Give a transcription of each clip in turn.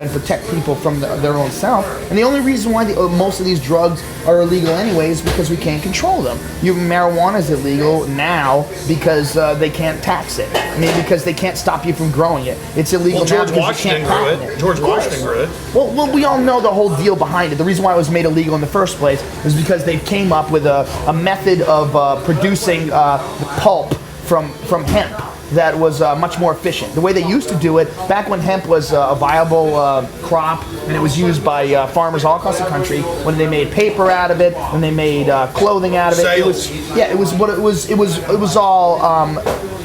and protect people from their own self. And the only reason why most of these drugs are illegal anyway is because we can't control them. Marijuana is illegal now because they can't tax it. I mean, because they can't stop you from growing it. It's illegal now because you can't patent it. George Washington grew it. Well, we all know the whole deal behind it. The reason why it was made illegal in the first place is because they came up with a method of producing pulp from hemp that was much more efficient. The way they used to do it, back when hemp was a viable crop and it was used by farmers all across the country, when they made paper out of it, when they made clothing out of it,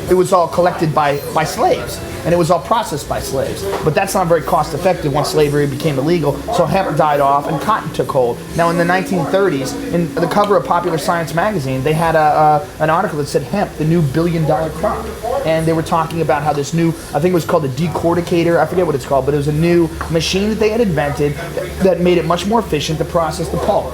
it was all collected by slaves. And it was all processed by slaves. But that's not very cost effective once slavery became illegal, so hemp died off and cotton took hold. Now in the 1930s, in the cover of Popular Science magazine, they had an article that said hemp, the new billion-dollar crop. And they were talking about how this new, I think it was called a decorticator, I forget what it's called, but it was a new machine that they had invented that made it much more efficient to process the pulp.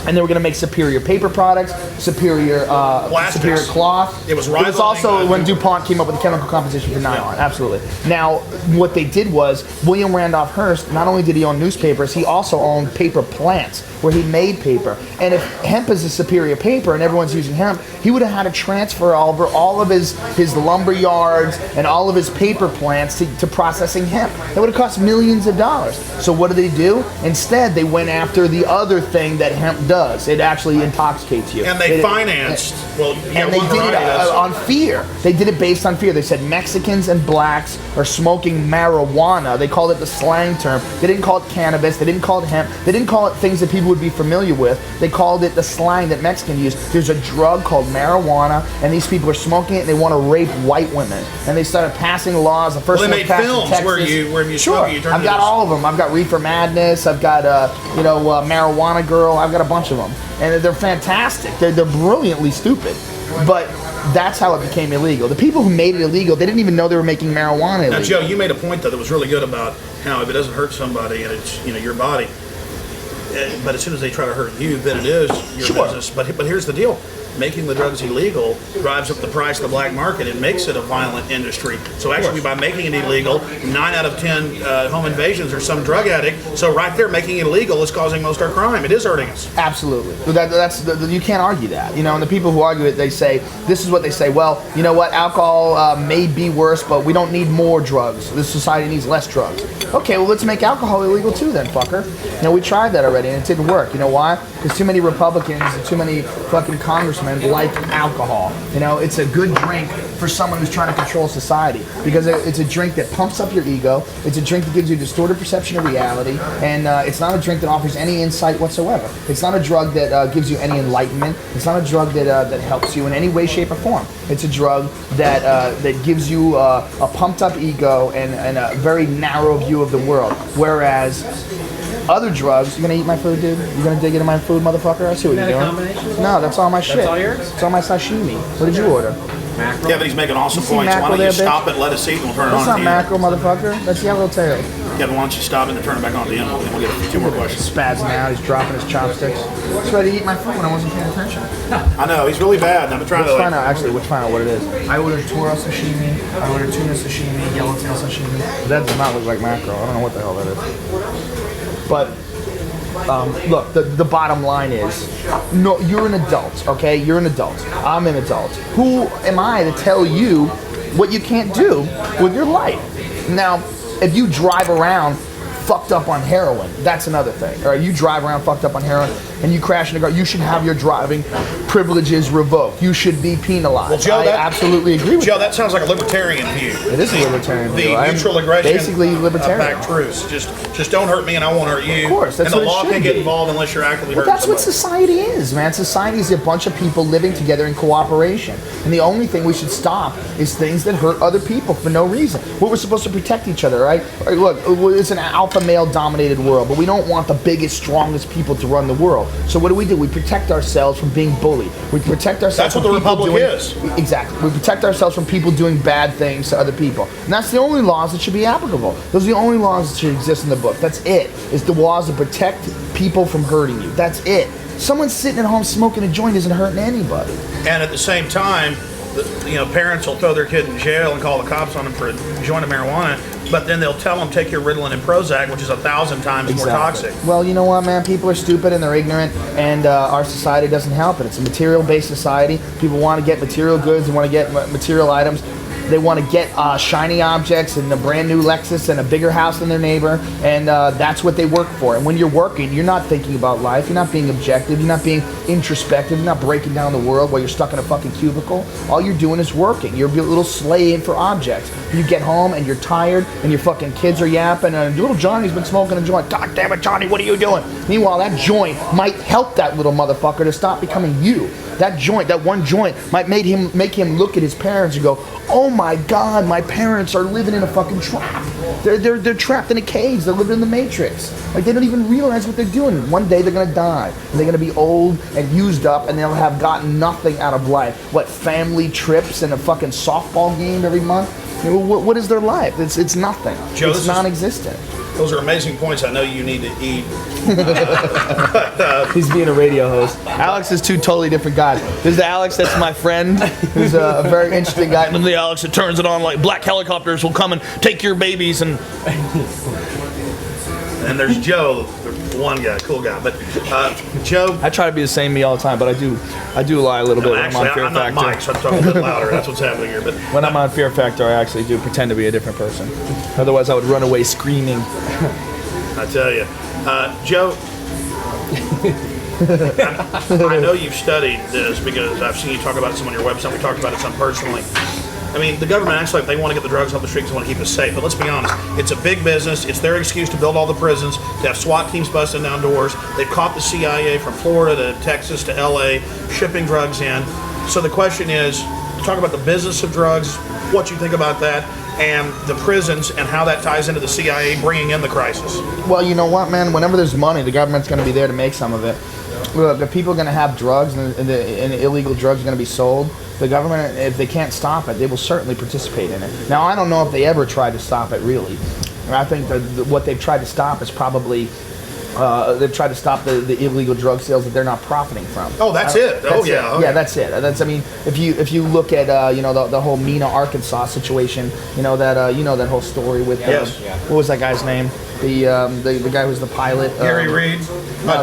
And they were going to make superior paper products, superior cloth. It was also when DuPont came up with the chemical composition for nylon. Absolutely. Now, what they did was, William Randolph Hearst, not only did he own newspapers, he also owned paper plants where he made paper. And if hemp is a superior paper and everyone's using hemp, he would have had to transfer over all of his lumber yards and all of his paper plants to processing hemp. That would have cost millions of dollars. So what did they do? Instead, they went after the other thing that hemp does. It actually intoxicates you. And they financed. And they did it on fear. They did it based on fear. They said Mexicans and blacks are smoking marijuana. They called it the slang term. They didn't call it cannabis. They didn't call it hemp. They didn't call it things that people would be familiar with. They called it the slang that Mexicans use. There's a drug called marijuana, and these people are smoking it, and they want to rape white women. And they started passing laws. The first one was passed in Texas. They made films where you smoke it. I've got all of them. I've got Reefer Madness. I've got Marijuana Girl. I've got a bunch of them. And they're fantastic. They're brilliantly stupid. But that's how it became illegal. The people who made it illegal, they didn't even know they were making marijuana illegal. Now, Joe, you made a point, though, that was really good about how if it doesn't hurt somebody and it's your body, but as soon as they try to hurt you, then it is your business. But here's the deal. Making the drugs illegal drives up the price of the black market. It makes it a violent industry. So actually, by making it illegal, 9 out of 10 home invasions are some drug addict. So right there, making it illegal is causing most of our crime. It is hurting us. Absolutely. You can't argue that. And the people who argue it, they say, this is what they say, well, you know what, alcohol may be worse, but we don't need more drugs. This society needs less drugs. Okay, well, let's make alcohol illegal too then, fucker. We tried that already, and it didn't work. You know why? Because too many Republicans and too many fucking congressmen like alcohol. It's a good drink for someone who's trying to control society because it's a drink that pumps up your ego. It's a drink that gives you a distorted perception of reality, and it's not a drink that offers any insight whatsoever. It's not a drug that gives you any enlightenment. It's not a drug that helps you in any way, shape, or form. It's a drug that gives you a pumped up ego and a very narrow view of the world. Whereas other drugs, you gonna eat my food, dude? You gonna dig into my food, motherfucker? I see what you're doing. No, that's all my shit. That's all yours? It's all my sashimi. What did you order? Mackerel. Yeah, but he's making awesome points. Why don't you stop it, let us eat, and we'll turn it on. That's not mackerel, motherfucker. That's yellowtail. Yeah, but why don't you stop it and turn it back on at the end, and we'll get 2 more questions. Spazzing out, he's dropping his chopsticks. He's ready to eat my food when I wasn't paying attention. I know, he's really bad. I've been trying to find out what it is. I ordered toro sashimi, I ordered tuna sashimi, yellowtail sashimi. That does not look like mackerel. I don't know what the hell that is. But look, the bottom line is, no, you're an adult, okay? You're an adult. I'm an adult. Who am I to tell you what you can't do with your life? Now, if you drive around fucked up on heroin, that's another thing. All right, you drive around fucked up on heroin and you crash in a car, you should have your driving privileges revoked. You should be penalized. Well, Joe, I absolutely agree with Joe, that sounds like a libertarian view. It is a libertarian view. The neutral aggression, basically libertarian. Back truths. Just don't hurt me and I won't hurt you. Of course, that's and what the law can't get involved unless you're actively hurting that's somebody. What society is, man. Society is a bunch of people living together in cooperation. And the only thing we should stop is things that hurt other people for no reason. We're supposed to protect each other, right? Look, it's an alpha male dominated world, but we don't want the biggest, strongest people to run the world. So what do? We protect ourselves from being bullied. We protect ourselves That's from what the people Republic is. Exactly. We protect ourselves from people doing bad things to other people. And that's the only laws that should be applicable. Those are the only laws that should exist in the book. That's it. It's the laws that protect people from hurting you. That's it. Someone sitting at home smoking a joint isn't hurting anybody. And at the same time, parents will throw their kid in jail and call the cops on them for a joint of marijuana. But then they'll tell them, take your Ritalin and Prozac, which is 1,000 times more toxic. Well, you know what, man? People are stupid and they're ignorant, and our society doesn't help it. It's a material-based society. People want to get material goods. They want to get material items. They want to get shiny objects and a brand new Lexus and a bigger house than their neighbor, and that's what they work for. And when you're working, you're not thinking about life. You're not being objective. You're not being introspective. You're not breaking down the world while you're stuck in a fucking cubicle. All you're doing is working. You're a little slave for objects. You get home and you're tired, and your fucking kids are yapping, and little Johnny's been smoking a joint. God damn it, Johnny, what are you doing? Meanwhile, that joint might help that little motherfucker to stop becoming you. That joint, that one joint, might make him look at his parents and go, "Oh my God, my parents are living in a fucking trap. They're trapped in a cage. They're living in the Matrix. Like, they don't even realize what they're doing. One day they're gonna die, and they're gonna be old and used up, and they'll have gotten nothing out of life. What, family trips and a fucking softball game every month? You know, what is their life? It's nothing. Joe, it's non-existent." Those are amazing points. I know you need to eat. He's being a radio host. Alex is two totally different guys. There's the Alex that's my friend, who's a very interesting guy. And then the Alex that turns it on like black helicopters will come and take your babies. And there's Joe, the one guy, cool guy. But Joe, I try to be the same me all the time, but I do lie a little bit when actually, I'm on Fear I'm not Factor. Mike, so I'm talking a bit louder. That's what's happening here. But When I'm on Fear Factor, I actually do pretend to be a different person. Otherwise, I would run away screaming. I tell you, Joe, I know you've studied this because I've seen you talk about it some on your website. We talked about it some personally. I mean, the government acts like they want to get the drugs off the streets and want to keep us safe. But let's be honest, it's a big business. It's their excuse to build all the prisons, to have SWAT teams busting down doors. They've caught the CIA from Florida to Texas to LA, shipping drugs in. So the question is, talk about the business of drugs, what you think about that, and the prisons and how that ties into the CIA bringing in the crisis. Well, you know what, man? Whenever there's money, the government's going to be there to make some of it. Look, if people are going to have drugs and the illegal drugs are going to be sold, the government, if they can't stop it, they will certainly participate in it. Now, I don't know if they ever tried to stop it, really. I think that what they've tried to stop is probably they've tried to stop the illegal drug sales that they're not profiting from. Oh, that's it. That's it. Yeah, that's it. That's, I mean, if you look at the whole Mena, Arkansas situation, that whole story with what was that guy's name? The guy who was the pilot. Gary Reed.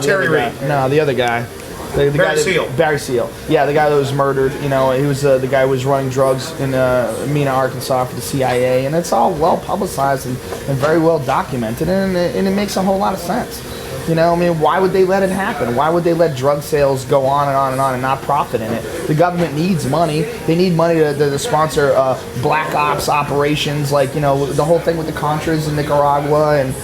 Terry Reed. No, the other guy. Barry Seal. Barry Seal. Yeah, the guy that was murdered. He was the guy who was running drugs in Mena, Arkansas for the CIA, and it's all well publicized and very well documented, and it makes a whole lot of sense. I mean, why would they let it happen? Why would they let drug sales go on and on and on and not profit in it? The government needs money. They need money to sponsor black ops operations, like, the whole thing with the Contras in Nicaragua. And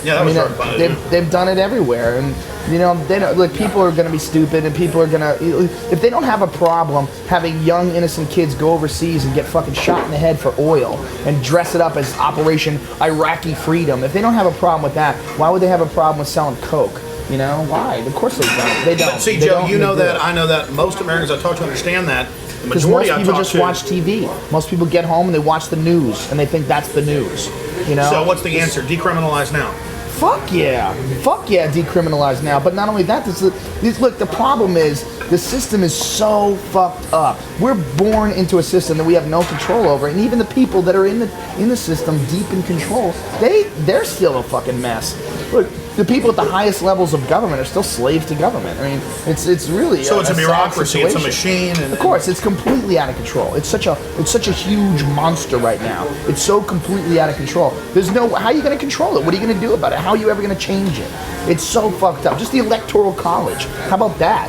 they've done it everywhere. And, they don't, look, people are going to be stupid, and people are going to, if they don't have a problem having young, innocent kids go overseas and get fucking shot in the head for oil and dress it up as Operation Iraqi Freedom, if they don't have a problem with that, why would they have a problem with selling coke? Why? Of course they don't. They don't. But see, Joe, you know that, I know that. Most Americans I talk to understand that. Because most people just watch TV. Most people get home and they watch the news, and they think that's the news. So what's the answer? Decriminalize now. Fuck yeah, decriminalize now. But not only that, look, the problem is the system is so fucked up. We're born into a system that we have no control over, and even the people that are in the system, deep in control, they're still a fucking mess. Look, the people at the highest levels of government are still slaves to government. I mean, it's really so it's a bureaucracy. It's a machine. And of course, it's completely out of control. It's such a huge monster right now. It's so completely out of control. How are you going to control it? What are you going to do about it? How are you ever going to change it? It's so fucked up. Just the Electoral College. How about that?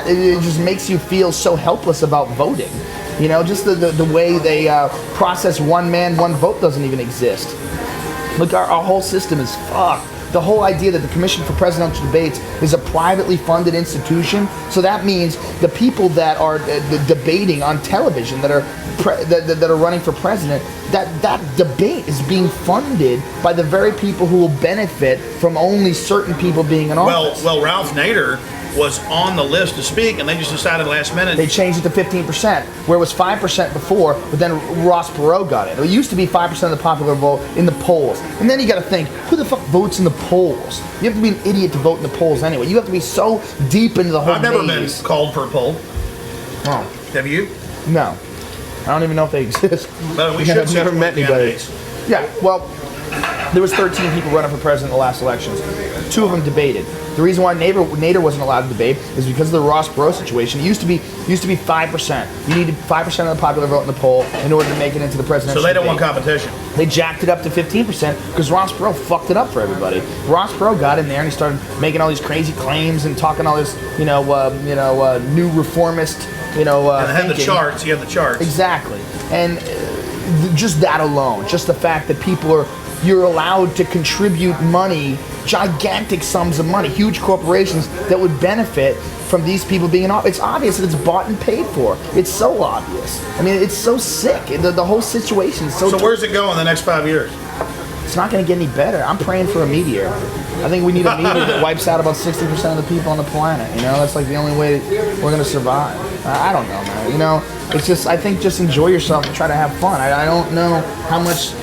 It just makes you feel so helpless about voting. Just the way they process one man, one vote doesn't even exist. Look, our whole system is fucked. The whole idea that the Commission for Presidential Debates is a privately funded institution, so that means the people that are debating on television, that are running for president, that debate is being funded by the very people who will benefit from only certain people being in office. Well, Ralph Nader was on the list to speak, and they just decided last minute. They changed it to 15%, where it was 5% before, but then Ross Perot got it. It used to be 5% of the popular vote in the polls. And then you got to think, who the fuck votes in the polls? You have to be an idiot to vote in the polls anyway. You have to be so deep into the whole I've never been called for a poll. Oh. Have you? No. I don't even know if they exist. But we should I've never met anybody. Candidates. Yeah, well, There was 13 people running for president in the last elections. 2 of them debated. The reason why Nader wasn't allowed to debate is because of the Ross Perot situation. It used to be 5%. You needed 5% of the popular vote in the poll in order to make it into the presidential So they don't debate. want competition. They jacked it up to 15% because Ross Perot fucked it up for everybody. Ross Perot got in there and he started making all these crazy claims and talking all this, new reformist, And they had the thinking. charts. He had the charts. Exactly. And just that alone, just the fact that you're allowed to contribute money, gigantic sums of money, huge corporations that would benefit from these people being in office. It's obvious that it's bought and paid for. It's so obvious. I mean, it's so sick. The whole situation is so. So where's it going in the next 5 years? It's not going to get any better. I'm praying for a meteor. I think we need a meteor that wipes out about 60% of the people on the planet. That's like the only way we're going to survive. I don't know, man. It's just, I think just enjoy yourself and try to have fun. I don't know how much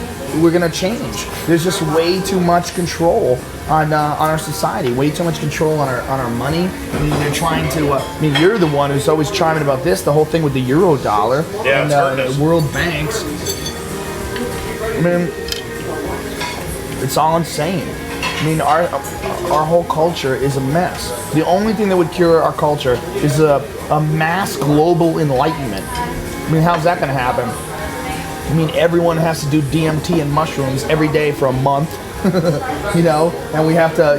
we're going to change. There's just way too much control on our society, way too much control on our money. They're trying to, you're the one who's always chiming about this, the whole thing with the euro dollar Yeah, and world banks. It's all insane. Our whole culture is a mess. The only thing that would cure our culture is a mass global enlightenment. How's that going to happen? Everyone has to do DMT and mushrooms every day for a month, and we have to,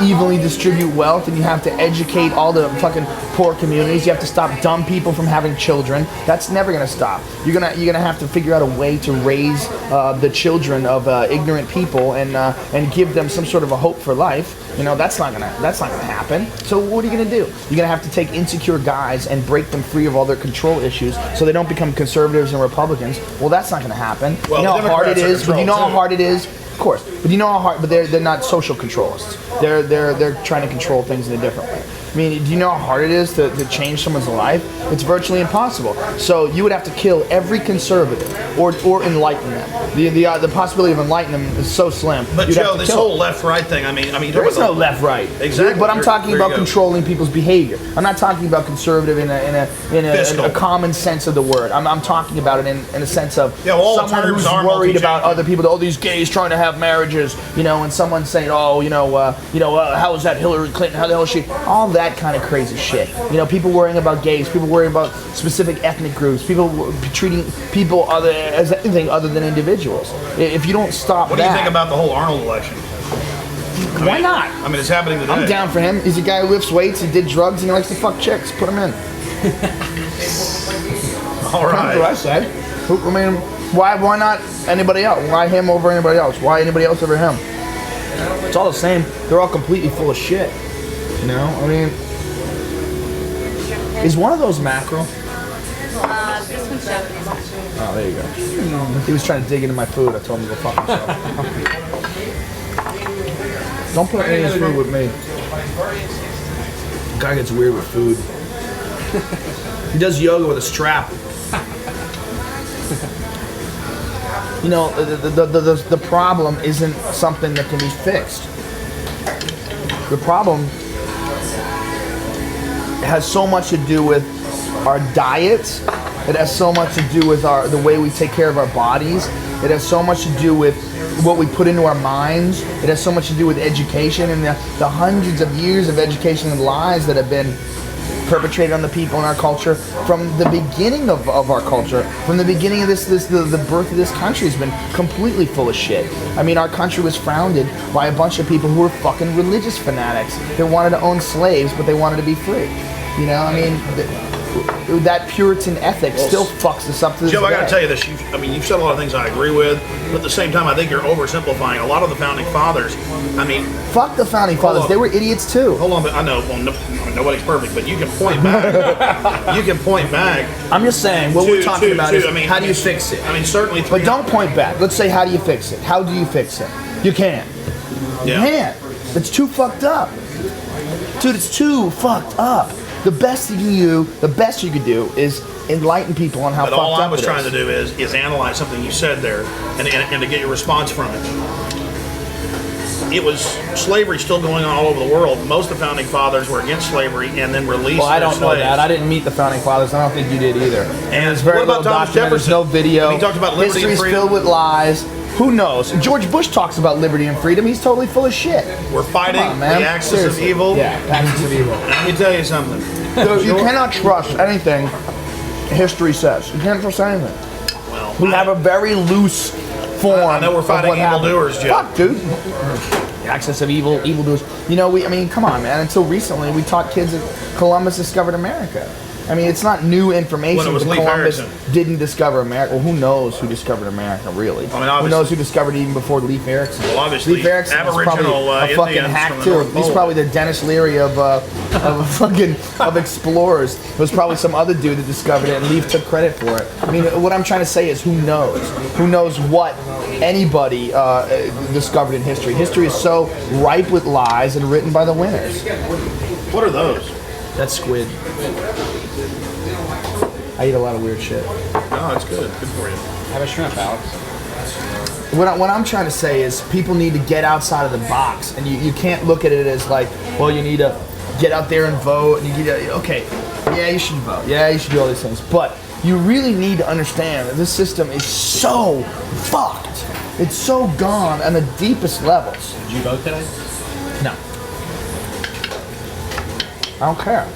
evenly distribute wealth, and you have to educate all the fucking poor communities. You have to stop dumb people from having children. That's never gonna stop. You're gonna have to figure out a way to raise the children of ignorant people and give them some sort of a hope for life. That's not gonna happen. So what are you gonna do? You're gonna have to take insecure guys and break them free of all their control issues, so they don't become conservatives and Republicans. Well, that's not gonna happen. Well, you know how hard it is. But you know how too. hard it is. Of course, but you know how hard. But they're not social controlists. They're trying to control things in a different way. Do you know how hard it is to change someone's life? It's virtually impossible. So you would have to kill every conservative or enlighten them. The possibility of enlightening them is so slim. But Joe, this whole left-right thing. There is no left-right. Exactly. But I'm talking about controlling people's behavior. I'm not talking about conservative in a common sense of the word. I'm talking about it in a sense of someone who's worried about other people. All these gays trying to have marriages, and someone saying, how is that Hillary Clinton? How the hell is she? All that kind of crazy shit. People worrying about gays, people worrying about specific ethnic groups, people treating people as anything other than individuals. If you don't stop What do you think about the whole Arnold election? Why not? It's happening today. I'm down for him. He's a guy who lifts weights, he did drugs, and he likes to fuck chicks. Put him in. All right. That's what I said. Why not anybody else? Why him over anybody else? Why anybody else over him? It's all the same. They're all completely full of shit. Is one of those mackerel? This one's Japanese. Oh, there you go. He was trying to dig into my food. I told him to go fuck himself. Don't put any of his food with me. Guy gets weird with food. He does yoga with a strap. The problem isn't something that can be fixed. The problem has so much to do with our diets. It has so much to do with the way we take care of our bodies. It has so much to do with what we put into our minds. It has so much to do with education and the hundreds of years of education and lies that have been perpetrated on the people in our culture from the beginning of our culture. From the beginning of the birth of this country has been completely full of shit. Our country was founded by a bunch of people who were fucking religious fanatics that wanted to own slaves, but they wanted to be free. That Puritan ethic still fucks us up to this Joe, day. I got to tell you this. You've said a lot of things I agree with, but at the same time, I think you're oversimplifying. A lot of the founding fathers, Fuck the founding fathers. They were idiots too. Hold on, but I know, nobody's perfect, but you can point back. You can point back. I'm just saying, what we're talking about is how do you fix it? Certainly. But don't point back. Let's say, how do you fix it? How do you fix it? You can't. Yeah. You can't. It's too fucked up. Dude, it's too fucked up. The best you could do is enlighten people on how fucked up it is. But all I was trying to do is analyze something you said there and to get your response from it. It was slavery still going on all over the world. Most of the founding fathers were against slavery and then released. Well, I don't know slaves. that. I didn't meet the founding fathers. I don't think you did either. And there's very what about little Thomas documented. There's Jefferson? no video. And he talked about liberty and History's freedom. filled with lies. Who knows? George Bush talks about liberty and freedom. He's totally full of shit. We're fighting Come on, man. the axis Seriously. of evil. Yeah, axis of evil. Let me tell you something. So you cannot trust anything history says. You can't trust anything. Well, We have a very loose form. I know we're fighting of what happened. evildoers, Joe. Fuck, dude. The access of evildoers. You know, I mean, come on, man. Until recently, we taught kids that Columbus discovered America. I mean, it's not new information When it was that Leif Columbus Erikson. didn't discover America. Well, who knows who discovered America, really? I mean, who obviously- knows who discovered it even before Leif Erikson? Well, obviously, Leif Erikson was Aboriginal, probably a fucking Indians hack from the too. North He's Pole. probably the Dennis Leary of explorers. It was probably some other dude that discovered it, and Leif took credit for it. I mean, what I'm trying to say is, who knows? Who knows what anybody discovered in history? History is so ripe with lies and written by the winners. What are those? That's squid. I eat a lot of weird shit. No, it's good. Good for you. Have a shrimp, Alex. What I'm trying to say is people need to get outside of the box, and you can't look at it as like, well, you need to get out there and vote, and you need to, okay, yeah, you should vote, yeah, you should do all these things, but you really need to understand that this system is so fucked. It's so gone on the deepest levels. Did you vote today? No. I don't care.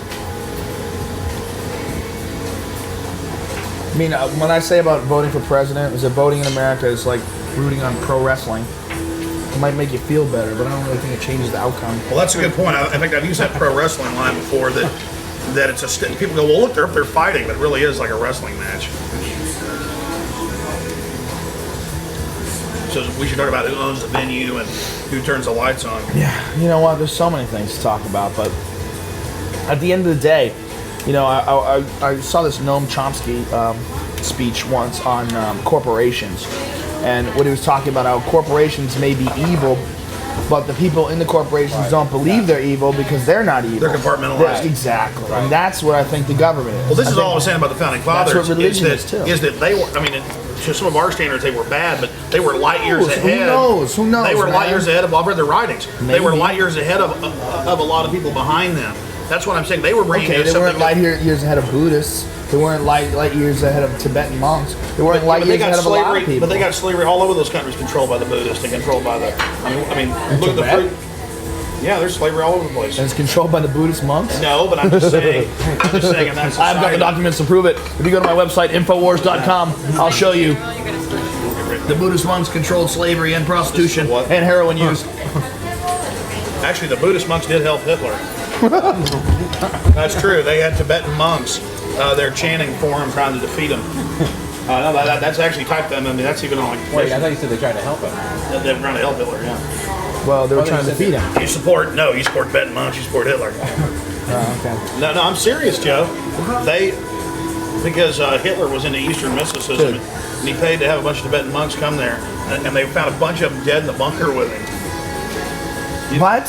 I mean, when I say about voting for president, is that voting in America is like rooting on pro wrestling. It might make you feel better, but I don't really think it changes the outcome. Well, that's a good point. I think I've used that pro wrestling line before. That it's a people go, well, look, they're fighting, but it really is like a wrestling match. So we should talk about who owns the venue and who turns the lights on. Yeah, you know what? There's so many things to talk about, but at the end of the day, you know, I saw this Noam Chomsky speech once on corporations, and what he was talking about how corporations may be evil, but the people in the corporations don't believe they're evil because they're not evil. They're compartmentalized. Yeah, exactly, and that's what I think the government is. Well, this is I all I was saying about the founding fathers. what religion is is, too. that they were? I mean, to some of our standards, they were bad, but they were light years ahead. Who knows? Who knows? They were man? light years ahead of. I've read their writings. They were Maybe. light years ahead of a lot of people behind them. That's what I'm saying. They were bringing Okay, us they something. weren't light years ahead of Buddhists. They weren't light years ahead of Tibetan monks. They weren't light years ahead of a lot of people. But they got slavery all over those countries, controlled by the Buddhists and controlled by the. I mean, look at the Tibet? fruit. Yeah, there's slavery all over the place. And it's controlled by the Buddhist monks? No, but I'm just saying. I'm just saying in that I've society. got the documents to prove it. If you go to my website, Infowars.com, I'll show you. The Buddhist monks controlled slavery and prostitution What? and heroin use. Actually, the Buddhist monks did help Hitler. That's true. They had Tibetan monks. They're chanting for him, trying to defeat him. No, that's actually typed them. I mean, that's even on like. Wait, I thought you said they tried to help him. They're trying to help Hitler. Yeah. Well, they were Oh, they trying to said defeat him. You support Tibetan monks. You support Hitler. Okay. No, I'm serious, Joe. Because Hitler was into Eastern mysticism, Good. and he paid to have a bunch of Tibetan monks come there, and they found a bunch of them dead in the bunker with him. What?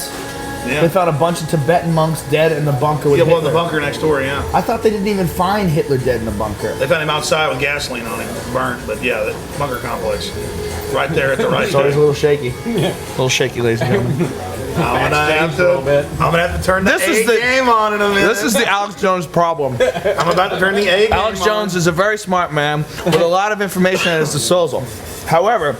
Yeah. They found a bunch of Tibetan monks dead in the bunker with Yeah, well, in the Hitler. bunker next door, yeah. I thought they didn't even find Hitler dead in the bunker. They found him outside with gasoline on him, burnt. But yeah, the bunker complex, right there at the right So he's a time. little shaky. A little shaky, ladies and gentlemen. I'm Changed a little bit. gonna have to turn the This is A the- game on in a minute. This is the Alex Jones problem. I'm about to turn the A game Alex on. Jones is a very smart man with a lot of information at his disposal. However,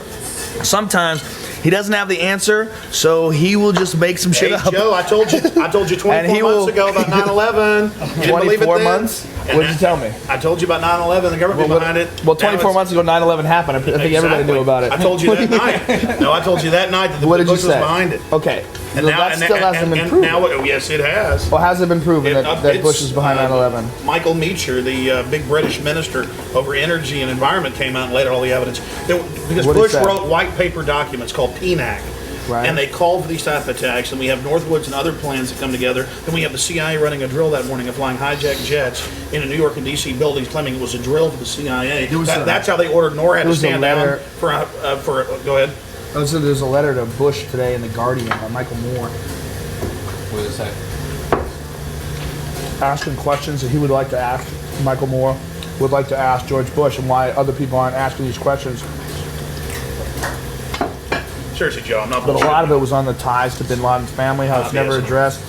sometimes he doesn't have the answer, so he will just make some shit Hey, up. Joe, I told you 24 And he months will- ago about 9/11. You didn't believe it 24 then? months? And What did you tell me? I told you about 9/11, the government behind it. Well, Now 24 it's- months ago, 9/11 happened. I think everybody Exactly. knew about it. I told you that night. No, I told you that night that the What did you Bush was say? behind it. Okay. And So now, that and, still and, hasn't and, been and proven. now, yes, it has. Well, has it been proven that It's, Bush is behind 9/11? Michael Meacher, the big British minister over energy and environment, came out and laid out all the evidence. Because What'd he Bush say? wrote white paper documents called PNAC. Right. And they called for these type of attacks, and we have Northwoods and other plans that come together. Then we have the CIA running a drill that morning of flying hijacked jets into New York and D.C. buildings, claiming it was a drill for the CIA. There was a- That's how they ordered NORAD to there was a stand down letter- for. Go ahead. So there's a letter to Bush today in The Guardian by Michael Moore What does it say? asking questions that he would like to ask. Michael Moore would like to ask George Bush, and why other people aren't asking these questions. Seriously, Joe, I'm not. But a lot of it was on the ties to Bin Laden's family, how it's never Obviously. addressed,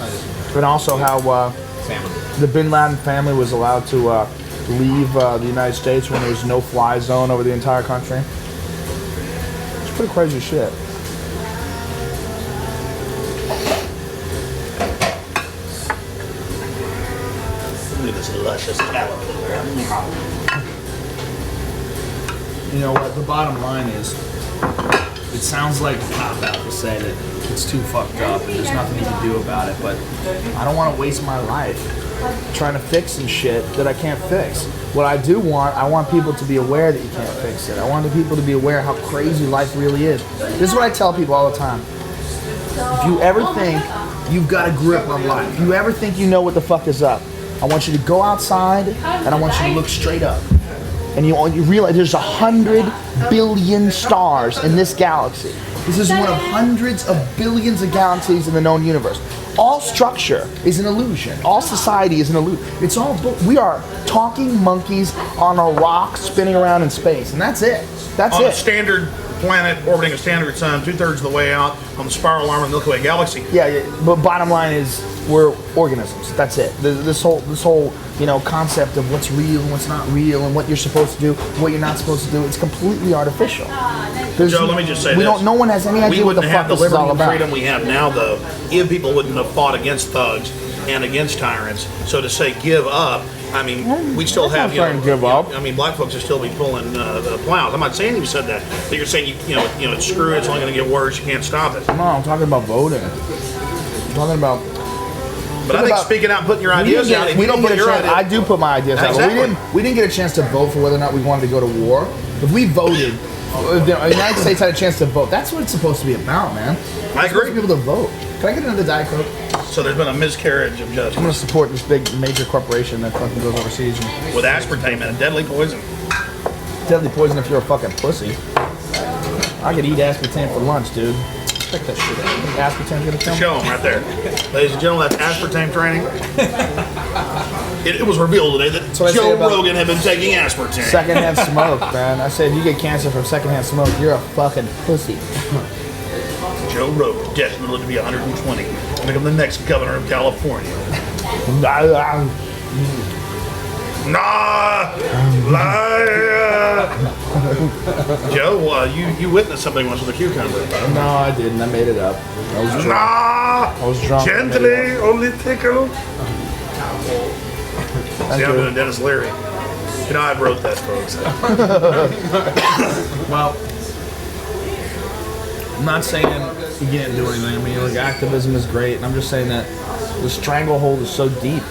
and also how Salmon. the Bin Laden family was allowed to leave the United States when there was no fly zone over the entire country. It's Pretty crazy shit. Look at this luscious caterpillar. You know what? The bottom line is, it sounds like a cop-out to say that it's too fucked up and there's nothing you can do about it, but I don't want to waste my life trying to fix some shit that I can't fix. What I do want, I want people to be aware that you can't fix it. I want the people to be aware how crazy life really is. This is what I tell people all the time. If you ever think you've got a grip on life, if you ever think you know what the fuck is up, I want you to go outside and I want you to look straight up. And you realize there's 100 billion stars in this galaxy. This is one of hundreds of billions of galaxies in the known universe. All structure is an illusion. All society is an illusion. It's all we are talking monkeys on a rock spinning around in space, and that's it. That's on it. A standard planet orbiting a standard sun, 2/3 of the way out on the spiral arm of the Milky Way galaxy. Yeah, but bottom line is we're organisms. That's it. This whole concept of what's real and what's not real and what you're supposed to do, what you're not supposed to do, it's completely artificial. Joe, let me just say no one has any idea what the fuck this is all We wouldn't have the liberty and about. freedom we have now, though, if people wouldn't have fought against thugs and against tyrants. So to say give up, I mean, we still have, give up. I mean, black folks will still be pulling the plows. I'm not saying you said that, but you're saying it's screw it. It's only going to get worse. You can't stop it. No, I'm talking about voting. I'm talking about. But I think speaking out and putting your ideas out, if you don't put your ideas, I do put my ideas out. Exactly. But we didn't get a chance to vote for whether or not we wanted to go to war. If we voted, if the United States had a chance to vote, that's what it's supposed to be about, man. I agree. People to vote. Can I get another Diet Coke? So there's been a miscarriage of justice. I'm gonna support this big major corporation that fucking goes overseas. With aspartame and a deadly poison. Deadly poison if you're a fucking pussy. I could eat aspartame for lunch, dude. Check that shit out. Aspartame gonna come? Show them right there. Ladies and gentlemen, that's aspartame training. It was revealed today that Joe Rogan had been taking aspartame. Secondhand smoke, man. I said if you get cancer from secondhand smoke, you're a fucking pussy. Joe Rogan, destined to live to be 120. Become the next governor of California. Joe, you witnessed something once with a cucumber. No, I didn't. I made it up. I was drunk. I was drunk. Gently, only tickle. See, I'm doing Dennis Leary. I wrote that, folks. Well, I'm not saying you can't do anything. I mean, like, activism is great, and I'm just saying that the stranglehold is so deep.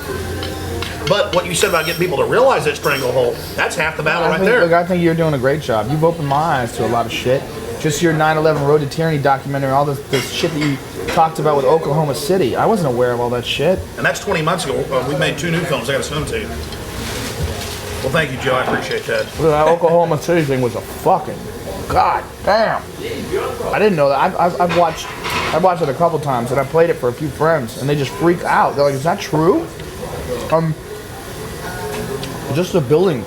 But what you said about getting people to realize that stranglehold, that's half the battle right there. Look, I think you're doing a great job. You've opened my eyes to a lot of shit. Just your 9/11 Road to Tyranny documentary, all the shit that you talked about with Oklahoma City. I wasn't aware of all that shit. And that's 20 months ago. We made 2 new films. I got to send them to you. Well, thank you, Joe. I appreciate that. That Oklahoma City thing was a fucking god damn. I didn't know that. I've watched it a couple times, and I played it for a few friends, and they just freak out. They're like, "Is that true?" Just a building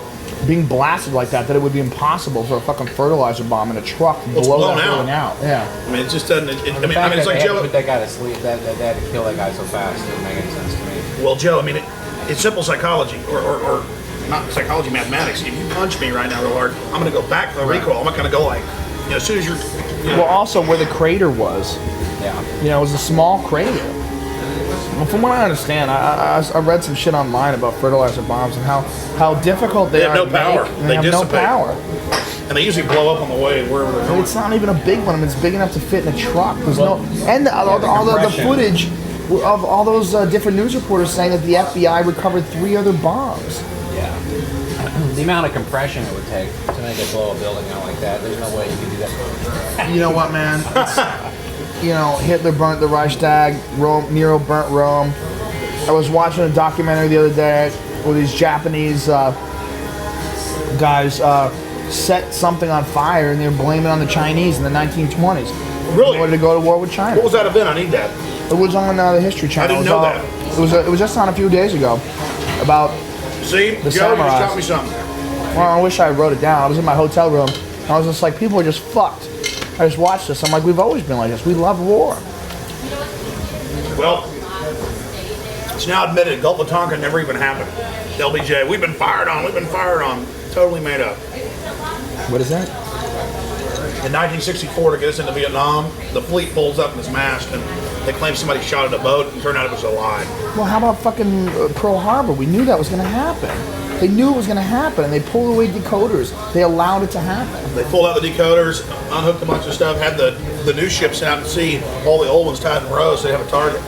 being blasted like that it would be impossible for a fucking fertilizer bomb in a truck to blow that building out. Yeah. I mean, it just doesn't. It's like Joe. Put that guy to sleep. That they had to kill that guy so fast. It doesn't make any sense to me. Well, Joe, I mean, it's simple psychology, or not psychology, mathematics. If you punch me right now real hard, I'm going to go back for the recoil. I'm not going to go like, as soon as you're. Well, also where the crater was. Yeah. It was a small crater. Well, from what I understand, I read some shit online about fertilizer bombs and how difficult they are. They have no power. They have no dissipate. power. And they usually blow up on the way wherever they're going. It's not even a big one. I mean, it's big enough to fit in a truck. There's and all the footage of all those different news reporters saying that the FBI recovered 3 other bombs. Yeah. The amount of compression it would take to make it blow a building out like that, there's no way you could do that. You know what, man? Hitler burnt the Reichstag, Nero burnt Rome. I was watching a documentary the other day where these Japanese guys set something on fire and they were blaming it on the Chinese in the 1920s. Really? They wanted to go to war with China. What was that event? I need that. It was on the History Channel. I didn't know that. It was just on a few days ago about See, the Joe, you just samurais. taught me something. Well, I wish I wrote it down. I was in my hotel room. And I was just like, people are just fucked. I just watched this. I'm like, we've always been like this. We love war. Well, it's now admitted Gulf of Tonkin never even happened. LBJ, we've been fired on. Totally made up. What is that? In 1964, to get us into Vietnam, the fleet pulls up in this mast, and they claim somebody shot at a boat, and turned out it was a lie. Well, how about fucking Pearl Harbor? We knew that was going to happen. They knew it was going to happen, and they pulled away decoders. They allowed it to happen. They pulled out the decoders, unhooked a bunch of stuff, had the new ships out to sea, all the old ones tied in rows, so they have a target.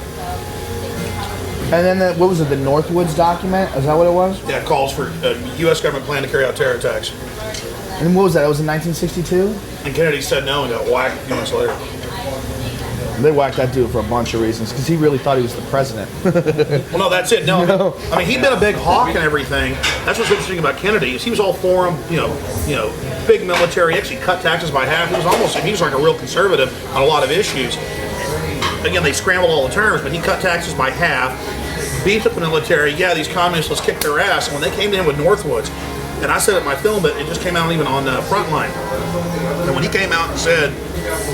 And then, what was it, the Northwoods document? Is that what it was? Yeah, it calls for U.S. government plan to carry out terror attacks. And what was that? It was in 1962? And Kennedy said no and got whacked a few months later. They whacked that dude for a bunch of reasons, because he really thought he was the president. Well, no, that's it. No, I mean, he'd been a big hawk and everything. That's what's interesting about Kennedy is he was all for him. You know, big military. He actually cut taxes by half. He was like a real conservative on a lot of issues. Again, they scrambled all the terms, but he cut taxes by half. Beefed up the military. Yeah, these communists, let's kick their ass. And when they came to him with Northwoods, and I said it in my film, but it just came out even on Frontline. And when he came out and said,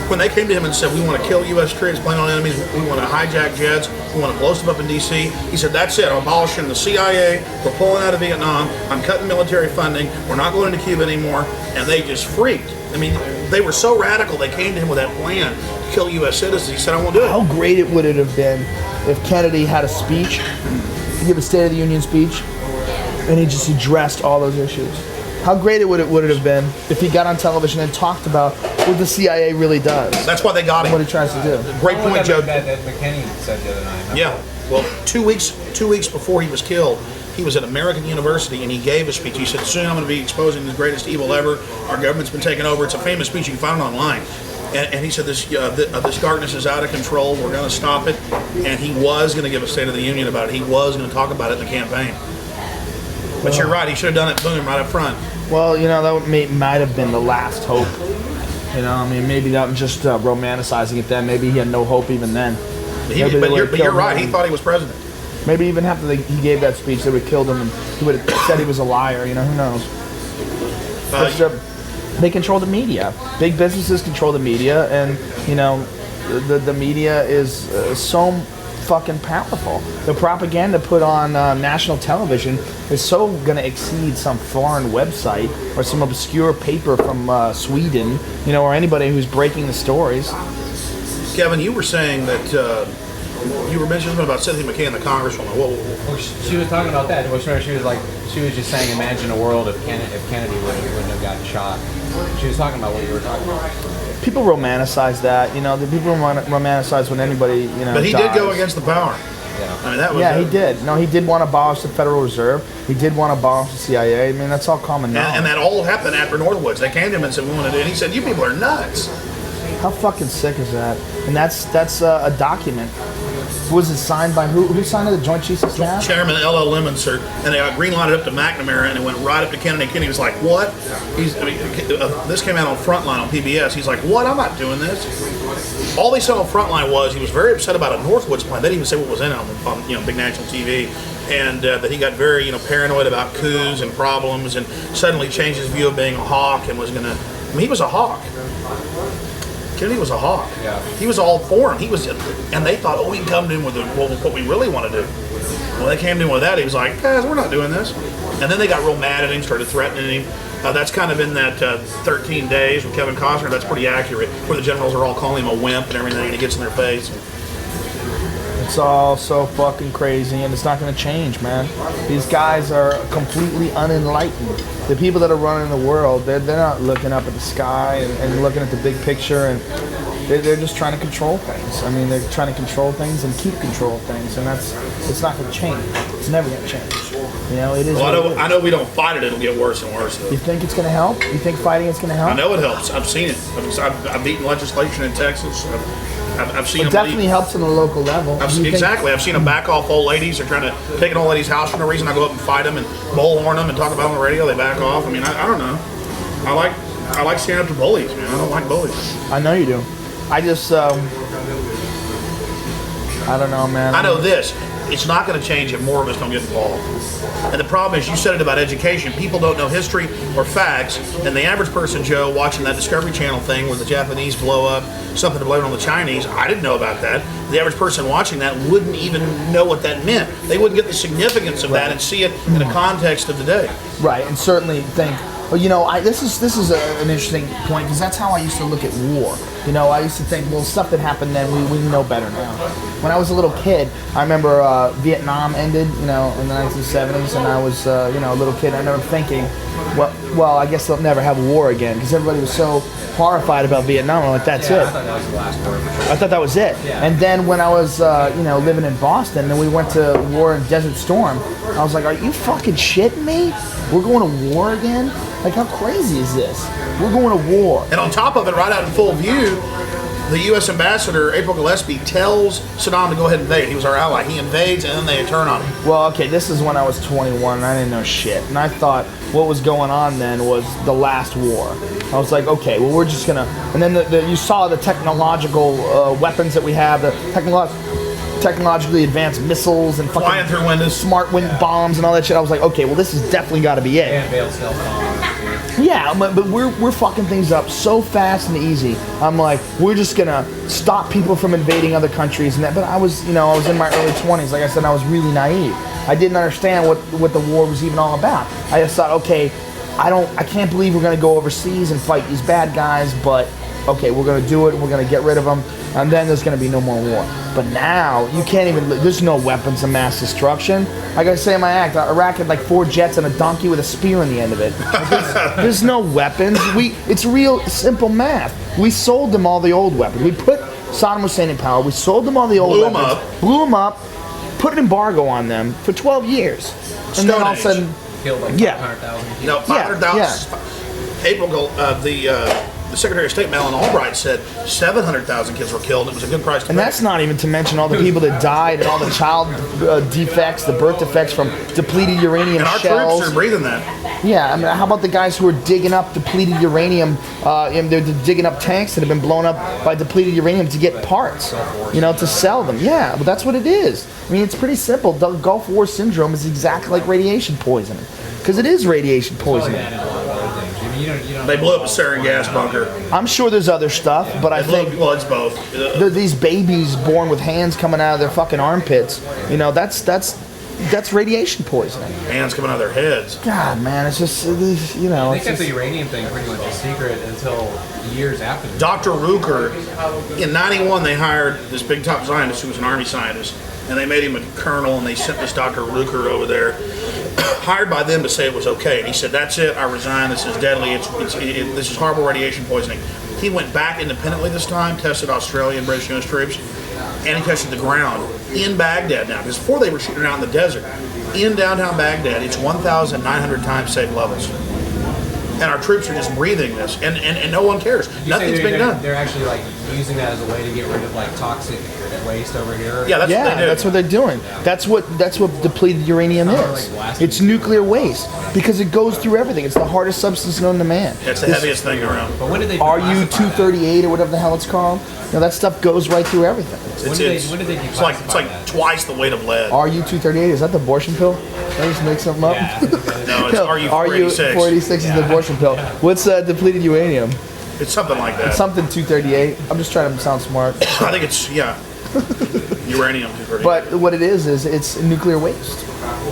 when they came to him and said, we want to kill U.S. troops, plan on enemies, we want to hijack jets, we want to blow stuff up in D.C., he said, that's it, I'm abolishing the CIA, we're pulling out of Vietnam, I'm cutting military funding, we're not going to Cuba anymore, and they just freaked. I mean, they were so radical, they came to him with that plan to kill U.S. citizens. He said, I won't do it. How great it would it have been if Kennedy had a speech, give a State of the Union speech, and he just addressed all those issues. How great it would have been if he got on television and talked about what the CIA really does. That's why they got him. What he tries to do. Great point, Joe. That McKinney said the other night. Yeah. Well, 2 weeks before he was killed, he was at American University and he gave a speech. He said, soon I'm going to be exposing the greatest evil ever. Our government's been taken over. It's a famous speech. You can find it online. And he said, this darkness is out of control. We're going to stop it. And he was going to give a State of the Union about it. He was going to talk about it in the campaign. But you're right. He should have done it, boom, right up front. Well, you know, that might have been the last hope. You know, I mean, maybe that was just romanticizing it then. Maybe he had no hope even then. But you're right. He thought he was president. Maybe even after he gave that speech, they would have killed him and he would have said he was a liar. You know, who knows? They control the media. Big businesses control the media, and, you know, the media is so fucking powerful. The propaganda put on national television is so going to exceed some foreign website or some obscure paper from Sweden, you know, or anybody who's breaking the stories. Kevin, you were saying that you were mentioning something about Cynthia McCain, the congresswoman. Well, she was talking about that. She was just saying, imagine a world if Kennedy wouldn't have gotten shot. She was talking about what you were talking about. People romanticize that, you know. The people romanticize when anybody, you know. But he dies. did go against the power. Yeah. I mean, that was. Yeah, he did. No, he did want to abolish the Federal Reserve. He did want to abolish the CIA. I mean, that's all common knowledge. And that all happened after Northwoods. They came to him and said, we want to do it. And he said, you people are nuts. How fucking sick is that? And that's a document. Was it signed by who? Who signed it? The Joint Chiefs of Staff? Chairman L.L. Lemonster, and they green-lighted up to McNamara, and it went right up to Kennedy. Kennedy was like, what? This came out on Frontline on PBS. He's like, what? I'm not doing this. All they said on Frontline was he was very upset about a Northwoods plan. They didn't even say what was in it on big national TV. And that he got very paranoid about coups and problems, and suddenly changed his view of being a hawk and was going to... I mean, he was a hawk. Kennedy was a hawk. Yeah. He was all for him. And they thought, we can come to him with what we really want to do. Well, they came to him with that. He was like, guys, we're not doing this. And then they got real mad at him, started threatening him. That's kind of in that 13 Days with Kevin Costner. That's pretty accurate, where the generals are all calling him a wimp and everything, and he gets in their face. It's all so fucking crazy, and it's not going to change, man. These guys are completely unenlightened. The people that are running the world, they're not looking up at the sky and looking at the big picture, and they're just trying to control things. I mean, they're trying to control things and keep control of things, and it's not going to change. It's never going to change. You know, it is. Well, I know we don't fight it; it'll get worse and worse. Though. You think it's going to help? You think fighting it's going to help? I know it helps. I've seen it. I've beaten legislation in Texas. I've seen it definitely helps on a local level. Exactly. I've seen them back off old ladies. They're trying to take an old lady's house for no reason. I go up and fight them and bullhorn them and talk about them on the radio. They back off. I mean, I don't know. I like standing up to bullies, man. I don't like bullies. I know you do. I just, I don't know, man. I know this. It's not going to change if more of us don't get involved. And the problem is, you said it about education. People don't know history or facts. And the average person, Joe, watching that Discovery Channel thing where the Japanese blow up something to blame it on the Chinese, I didn't know about that. The average person watching that wouldn't even know what that meant. They wouldn't get the significance of that and see it in the context of the day. Right, and certainly think Well, you know, this is an interesting point because that's how I used to look at war. You know, I used to think, well, stuff that happened then, we know better now. When I was a little kid, I remember Vietnam ended, you know, in the 1970s, and I was, you know, a little kid. I remember thinking, well, I guess they'll never have war again because everybody was so horrified about Vietnam. I'm like, that's it. I thought that was the last war. I thought that was it. Yeah. And then when I was, you know, living in Boston, and we went to war in Desert Storm, I was like, are you fucking shitting me? We're going to war again? Like, how crazy is this? We're going to war. And on top of it, right out in full view, the U.S. ambassador, April Gillespie, tells Saddam to go ahead and invade. He was our ally. He invades, and then they turn on him. Well, okay, this is when I was 21, and I didn't know shit. And I thought what was going on then was the last war. I was like, okay, well, we're just going to... And then you saw the technological weapons that we have, the technologically advanced missiles and fucking... Flying through windows. Smart wind bombs and all that shit. I was like, okay, well, this has definitely got to be it. And veiled stealth bombs. Yeah, but we're fucking things up so fast and easy. I'm like, we're just gonna stop people from invading other countries and that. But I was, you know, I was in my early 20s. Like I said, I was really naive. I didn't understand what the war was even all about. I just thought, okay, I can't believe we're gonna go overseas and fight these bad guys, but okay, we're gonna do it. We're gonna get rid of them, and then there's gonna be no more war. But now you can't even. There's no weapons of mass destruction. Like I say in my act, Iraq had like 4 jets and a donkey with a spear in the end of it. There's no weapons. It's real simple math. We sold them all the old weapons. We put Saddam Hussein in power. We sold them all the old weapons. Blew them up. Put an embargo on them for 12 years. And then all of a sudden, Killed like 500,000 people. No, 500,000. April, the Secretary of State, Madeleine Albright, said 700,000 kids were killed. It was a good price to pay. And that's not even to mention all the people that died and all the child defects, the birth defects from depleted uranium and our shells. troops are breathing that. Yeah, I mean, how about the guys who are digging up depleted uranium? And they're digging up tanks that have been blown up by depleted uranium to get parts, you know, to sell them. Yeah, but that's what it is. I mean, it's pretty simple. The Gulf War syndrome is exactly like radiation poisoning, because it is radiation poisoning. They blew up a sarin gas bunker. I'm sure there's other stuff, but I think well, it's both. these babies born with hands coming out of their fucking armpits, you know, that's radiation poisoning. Hands coming out of their heads. God, man, it's just, you know. They kept the uranium thing pretty much a secret until years after. Dr. Ruker, in '91, they hired this big top scientist who was an Army scientist, and they made him a colonel, and they sent this Dr. Ruker over there, hired by them to say it was okay. And he said, that's it, I resign, this is deadly, this is horrible radiation poisoning. He went back independently this time, tested Australian and British US troops, and he tested the ground in Baghdad now, because before they were shooting out in the desert. In downtown Baghdad, it's 1,900 times safe levels. And our troops are just breathing this, and no one cares. Nothing's being done. They're actually like using that as a way to get rid of like toxic waste over here. Yeah, that's what they do. That's what they're doing. That's what depleted uranium is. It's nuclear waste because it goes through everything. It's the hardest substance known to man. It's the heaviest thing around. But when did they RU-238 or whatever the hell it's called? You know, that stuff goes right through everything. When did they it's like twice the weight of lead. RU-238, is that the abortion pill? Did I just make something up? Yeah, No, it's RU-486. RU-486 is the abortion pill. What's depleted uranium? It's something like that. It's something 238. I'm just trying to sound smart. I think it's, uranium 238. But what it is it's nuclear waste.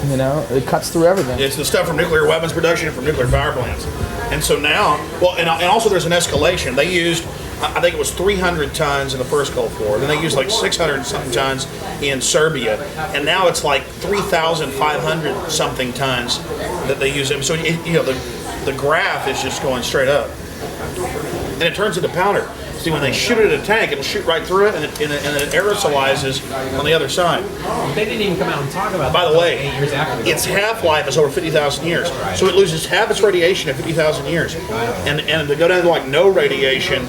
You know, it cuts through everything. It's the stuff from nuclear weapons production and from nuclear power plants. And so now, well, and also there's an escalation. They used, I think it was 300 tons in the first Gulf War. Then they used like 600 something tons in Serbia. And now it's like 3,500 something tons that they use. So, the graph is just going straight up. And it turns into powder. See, when they shoot it at a tank, it'll shoot right through it, and it aerosolizes on the other side. They didn't even come out and talk about By the way, 8 years after its half-life is over 50,000 years. So it loses half its radiation in 50,000 years. And to go down to like no radiation,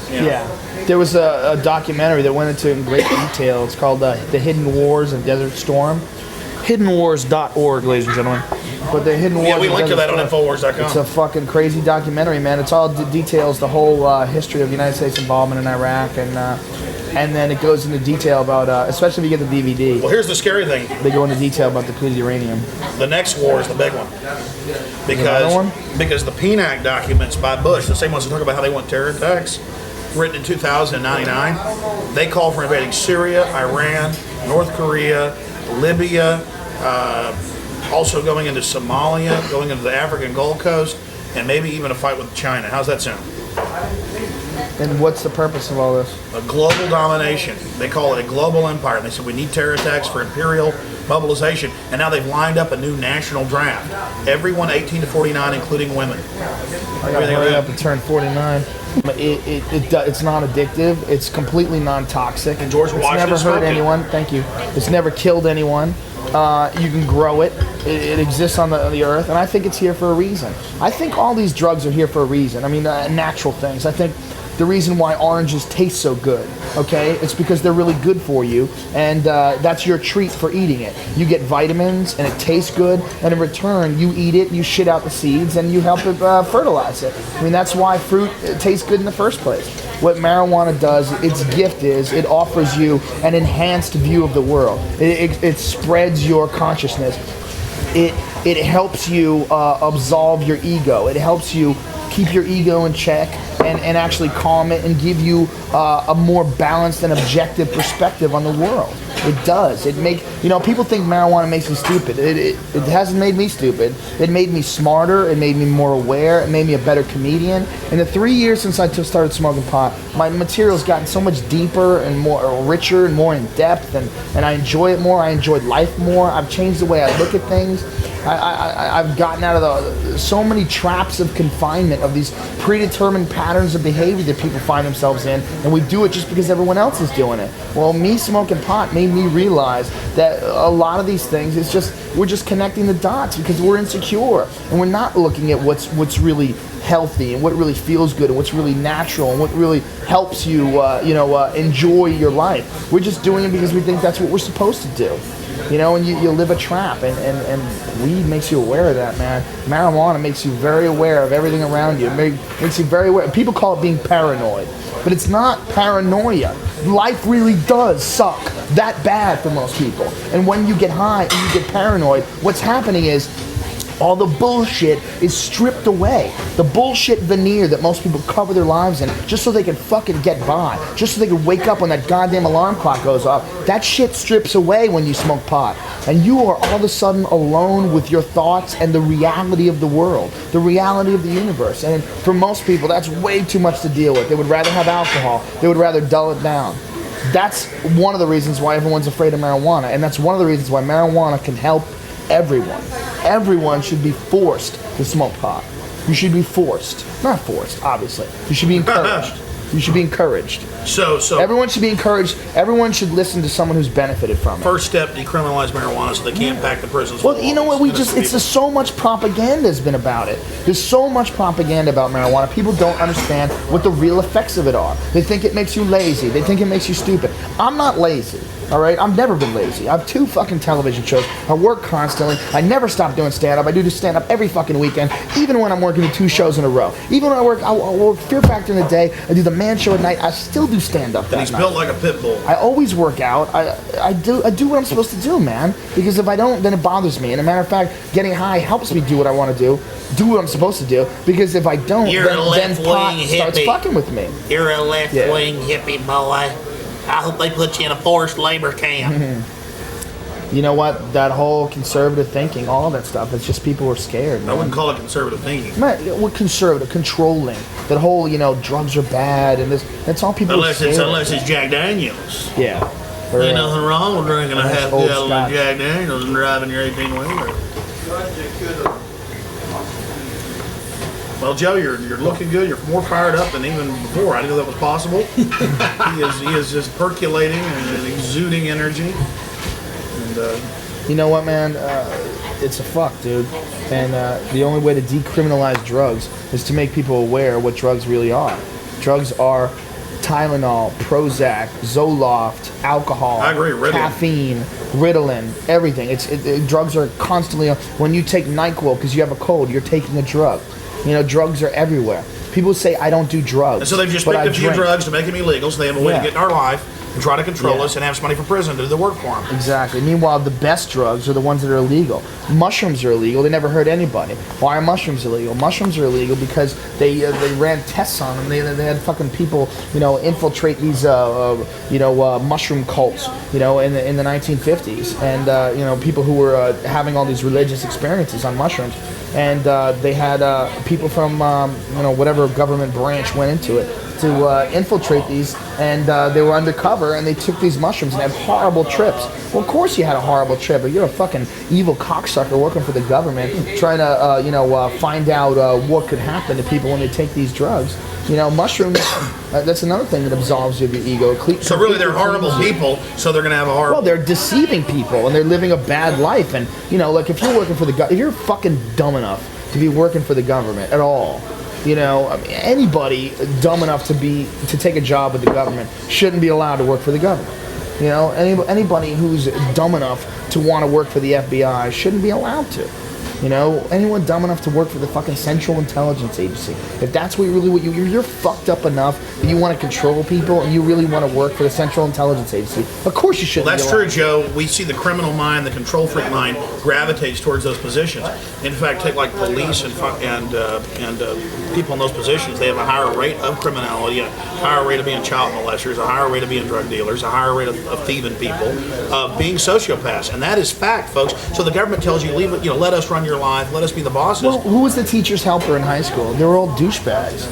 Yeah. There was a documentary that went into in great detail. It's called The Hidden Wars of Desert Storm. HiddenWars.org, ladies and gentlemen. But the Hidden Wars. Yeah, we linked to that on Infowars.com. It's a fucking crazy documentary, man. It's all details the whole history of the United States involvement in Iraq, and then it goes into detail about, especially if you get the DVD. Well, here's the scary thing. They go into detail about depleted uranium. The next war is the big one. Because the PNAC documents by Bush, the same ones that talk about how they want terror attacks, written in 2099, they call for invading Syria, Iran, North Korea, Libya, also going into Somalia, going into the African Gold Coast, and maybe even a fight with China. How's that sound? And what's the purpose of all this? A global domination. They call it a global empire. And they said we need terror attacks for imperial mobilization. And now they've lined up a new national draft. Everyone 18 to 49, including women. I gotta hurry up and turn 49. It's not addictive. It's completely non-toxic. And George It's Washington never hurt smoked it. anyone. Thank you. It's never killed anyone. You can grow it. It exists on the earth, and I think it's here for a reason. I think all these drugs are here for a reason. I mean, natural things. I think the reason why oranges taste so good, okay, it's because they're really good for you, and that's your treat for eating it. You get vitamins, and it tastes good, and in return, you eat it, you shit out the seeds, and you help it fertilize it. I mean, that's why fruit tastes good in the first place. What marijuana does, its gift is, it offers you an enhanced view of the world. It spreads your consciousness. It helps you absolve your ego. It helps you keep your ego in check and actually calm it and give you a more balanced and objective perspective on the world. It does. People think marijuana makes me stupid. It hasn't made me stupid. It made me smarter. It made me more aware. It made me a better comedian. In the 3 years since I started smoking pot, my material's gotten so much deeper and more richer and more in depth, and I enjoy it more. I enjoyed life more. I've changed the way I look at things. I've gotten out of so many traps of confinement of these predetermined patterns of behavior that people find themselves in, and we do it just because everyone else is doing it. Well, me smoking pot made me realize that a lot of these things, we're just connecting the dots because we're insecure, and we're not looking at what's really healthy and what really feels good and what's really natural and what really helps you, enjoy your life. We're just doing it because we think that's what we're supposed to do. And you live a trap, and weed makes you aware of that, man. Marijuana makes you very aware of everything around you. It makes you very aware. People call it being paranoid, but it's not paranoia. Life really does suck that bad for most people. And when you get high and you get paranoid, what's happening is all the bullshit is stripped away. The bullshit veneer that most people cover their lives in just so they can fucking get by, just so they can wake up when that goddamn alarm clock goes off. That shit strips away when you smoke pot. And you are all of a sudden alone with your thoughts and the reality of the world, the reality of the universe. And for most people, that's way too much to deal with. They would rather have alcohol. They would rather dull it down. That's one of the reasons why everyone's afraid of marijuana. And that's one of the reasons why marijuana can help everyone. Everyone should be forced to smoke pot. You should be forced. Not forced, obviously. You should be encouraged. You should be encouraged. So everyone should be encouraged. Everyone should listen to someone who's benefited from it. First step, decriminalize marijuana so they can't pack the prisons. Well, you know what? It's just so much propaganda has been about it. There's so much propaganda about marijuana. People don't understand what the real effects of it are. They think it makes you lazy. They think it makes you stupid. I'm not lazy. All right, I've never been lazy. I have 2 fucking television shows. I work constantly. I never stop doing stand-up. I do stand-up every fucking weekend, even when I'm working 2 shows in a row. Even when I work Fear Factor in the day, I do the Man Show at night. I still do stand-up that He's night. built like a pit bull. I always work out. I do what I'm supposed to do, man. Because if I don't, then it bothers me. And a matter of fact, getting high helps me do what I want to do what I'm supposed to do. Because if I don't, then pot starts fucking with me. You're a left-wing hippie boy. I hope they put you in a forced labor camp. You know what? That whole conservative thinking, all of that stuff, it's just people are scared, man. I wouldn't call it conservative thinking. Man, we're conservative, controlling. That whole, drugs are bad, and that's all people are scared. Unless it's Jack Daniels. Yeah. Ain't nothing wrong with drinking a half old gallon Scotch. of Jack Daniels and driving your 18-wheeler. Well, Joe, you're looking good. You're more fired up than even before. I didn't know that was possible. he is just percolating and exuding energy. And You know what, man? It's a fuck, dude. And the only way to decriminalize drugs is to make people aware of what drugs really are. Drugs are Tylenol, Prozac, Zoloft, alcohol, I agree, Ritalin. caffeine, Ritalin, everything. Drugs are constantly. When you take NyQuil because you have a cold, you're taking a drug. Drugs are everywhere. People say I don't do drugs. And so they've just but picked I a few drink. drugs to make them illegal, so they have a way to get in our life. and try to control Yeah. us and have somebody for prison to do the work for them. Exactly. Meanwhile, the best drugs are the ones that are illegal. Mushrooms are illegal. They never hurt anybody. Why are mushrooms illegal? Mushrooms are illegal because they ran tests on them. They had fucking people, infiltrate these, mushroom cults, in the 1950s, and people who were having all these religious experiences on mushrooms, and they had people from, whatever government branch went into it to infiltrate these, and they were undercover, and they took these mushrooms and had horrible trips. Well, of course you had a horrible trip, but you're a fucking evil cocksucker working for the government, trying to, find out what could happen to people when they take these drugs. Mushrooms, that's another thing that absolves you of your ego. So really, they're horrible people, so they're going to have a horrible... Well, they're deceiving people, and they're living a bad life, and, like, if you're working for the if you're fucking dumb enough to be working for the government at all, anybody dumb enough to take a job with the government shouldn't be allowed to work for the government. Anybody who's dumb enough to want to work for the FBI shouldn't be allowed to. Anyone dumb enough to work for the fucking Central Intelligence Agency. If that's what you're fucked up enough that you want to control people and you really want to work for the Central Intelligence Agency, of course you shouldn't. Well, that's true, Joe. We see the criminal mind, the control freak mind, gravitates towards those positions. In fact, take like police and people in those positions. They have a higher rate of criminality, a higher rate of being child molesters, a higher rate of being drug dealers, a higher rate of thieving people, of being sociopaths, and that is fact, folks. So the government tells you, let us run your life, let us be the bosses. Well, who was the teacher's helper in high school? They were all douchebags.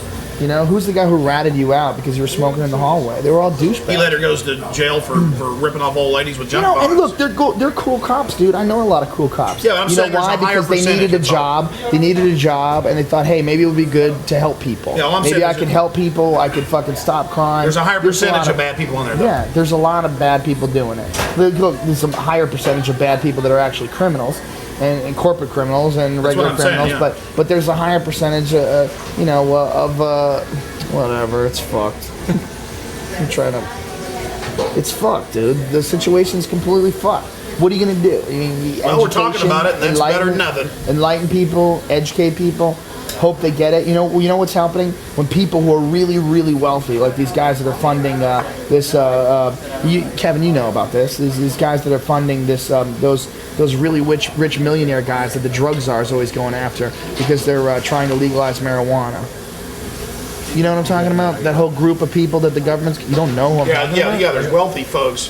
Who's the guy who ratted you out because you were smoking in the hallway? They were all douchebags. He later goes to jail for ripping off old ladies with junk bombs. And look, they're cool cops, dude. I know a lot of cool cops. Yeah, I'm saying why? Because they needed a job. They needed a job, and they thought, hey, maybe it would be good to help people. Yeah, maybe I could help people. I could fucking stop crime. There's a higher percentage of bad people in there, though. Yeah, there's a lot of bad people doing it. Look, there's a higher percentage of bad people that are actually criminals. And corporate criminals and regular criminals, saying, yeah. but there's a higher percentage, of whatever. It's fucked. I'm trying to. It's fucked, dude. The situation's completely fucked. What are you gonna do? Well, we're talking about it, and that's better than nothing. Enlighten people, educate people. Hope they get it. You know what's happening when people who are really, really wealthy, like these guys that are funding this. Kevin, you know about this. These guys that are funding this. Those really rich millionaire guys that the drug czar is always going after because they're trying to legalize marijuana. You know what I'm talking about? That whole group of people that the government's. You don't know who I'm talking about? Yeah. There's wealthy folks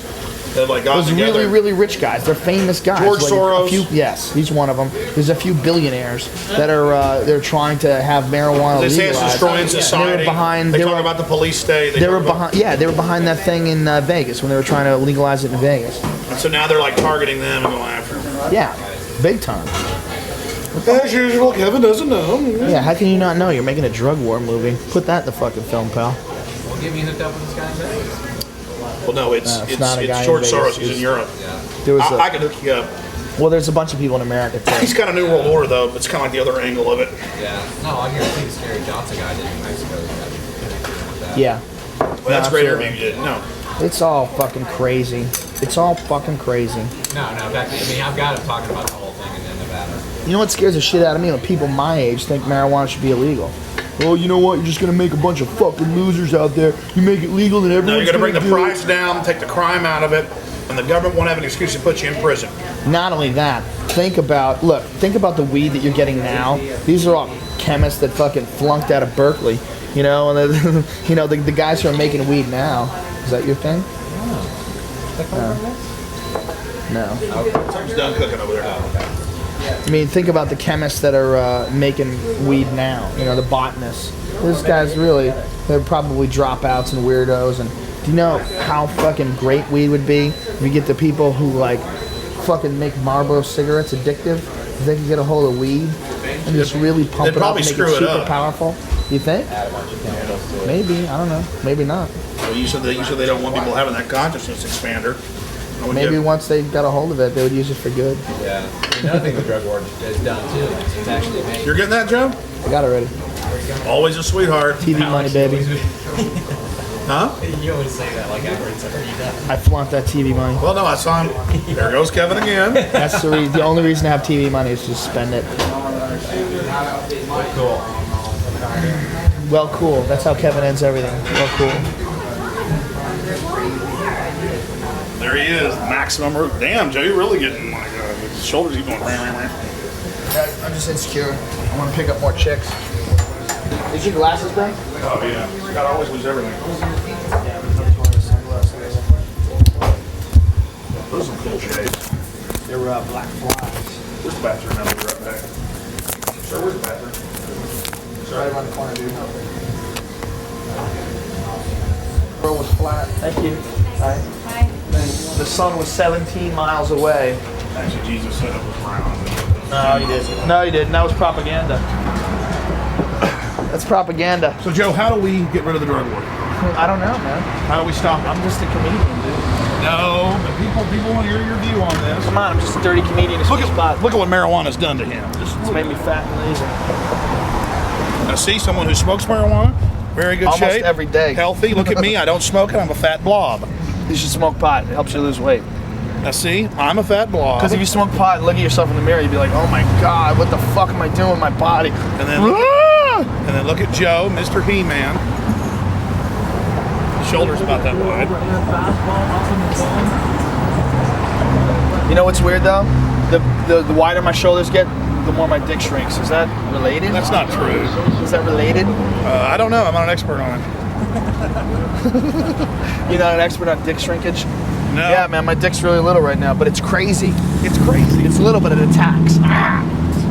that got those together. really, really rich guys. They're famous guys. George Soros. Yes, he's one of them. There's a few billionaires that are they're trying to have marijuana legalized. They say it's destroying society. They talk about the police state. They were behind that thing in Vegas when they were trying to legalize it in Vegas. And so now they're like targeting them and going after them. Yeah, big time. As usual, Kevin doesn't know. Yeah, how can you not know? You're making a drug war movie. Put that in the fucking film, pal. We'll get me hooked up with this guy in Vegas. Well, no, it's George Soros. He's in Europe. Yeah. I can hook you up. Well, there's a bunch of people in America too. He's got a New World Order though. But it's kind of like the other angle of it. Yeah. No, I guarantee the Scary Johnson guy did in Mexico. Yeah. Well, that's a great interview you did. No. It's all fucking crazy. It's all fucking crazy. No. In fact, I've got him talking about the whole thing in Nevada. You know what scares the shit out of me? When people my age think marijuana should be illegal. Oh, you know what? You're just gonna make a bunch of fucking losers out there. You make it legal, and everyone's No, you're gonna bring the do price it. down, take the crime out of it, and the government won't have an excuse to put you in prison. Not only that, think about the weed that you're getting now. These are all chemists that fucking flunked out of Berkeley, and the guys who are making weed now. Is that your thing? No. Something's done cooking over there. I mean, think about the chemists that are making weed now. The botanists. Those guys they're probably dropouts and weirdos. And do you know how fucking great weed would be if you get the people who fucking make Marlboro cigarettes addictive? If they could get a hold of weed and just really pump it up and make it super powerful. You think? Maybe. I don't know. Maybe not. Well, you said they don't want people having that consciousness expander. Maybe once they got a hold of it, they would use it for good. Yeah. Another thing the drug war has done too is it's actually made. You're getting that, Joe? I got it already. Always a sweetheart. TV money, baby. Huh? You always say that like after it's already done. I flaunt that TV money. Well, no, I saw him. There goes Kevin again. That's the only reason I have TV money is to spend it. Cool. Well, cool. That's how Kevin ends everything. Well, cool. There he is, maximum root. Damn, Joe, you're really getting like his shoulders. He's going. I'm just insecure. I want to pick up more chicks. Is your glasses, Ben? Oh yeah, you gotta always lose everything. Yeah, sunglasses. Those are some cool shades. They're black flies. Where's the bathroom? I'll be right back. Sir, where's the bathroom? It's right around the corner, dude. Roll was flat. Thank you. Hi. Hi. The sun was 17 miles away. Actually, Jesus said it was round. No, he didn't. No, he didn't. That was propaganda. That's propaganda. So, Joe, how do we get rid of the drug war? I don't know, man. How do we stop it? I'm just a comedian, dude. No, but people want to hear your view on this. Come on, I'm just a dirty comedian. Look at what marijuana's done to him. It's made me fat and lazy. Now, see someone who smokes marijuana, very good Almost shape, every day. healthy. Look at me, I don't smoke it. I'm a fat blob. You should smoke pot. It helps you lose weight. Now, see, I'm a fat blob. Because if you smoke pot and look at yourself in the mirror, you'd be like, oh my God, what the fuck am I doing with my body? And then look at Joe, Mr. He-Man. His shoulder's about that wide. You know what's weird though? The wider my shoulders get, the more my dick shrinks. Is that related? That's not true. Is that related? I don't know. I'm not an expert on it. You're not an expert on dick shrinkage? No. Yeah, man, my dick's really little right now, but it's crazy. It's crazy. It's little, but it attacks.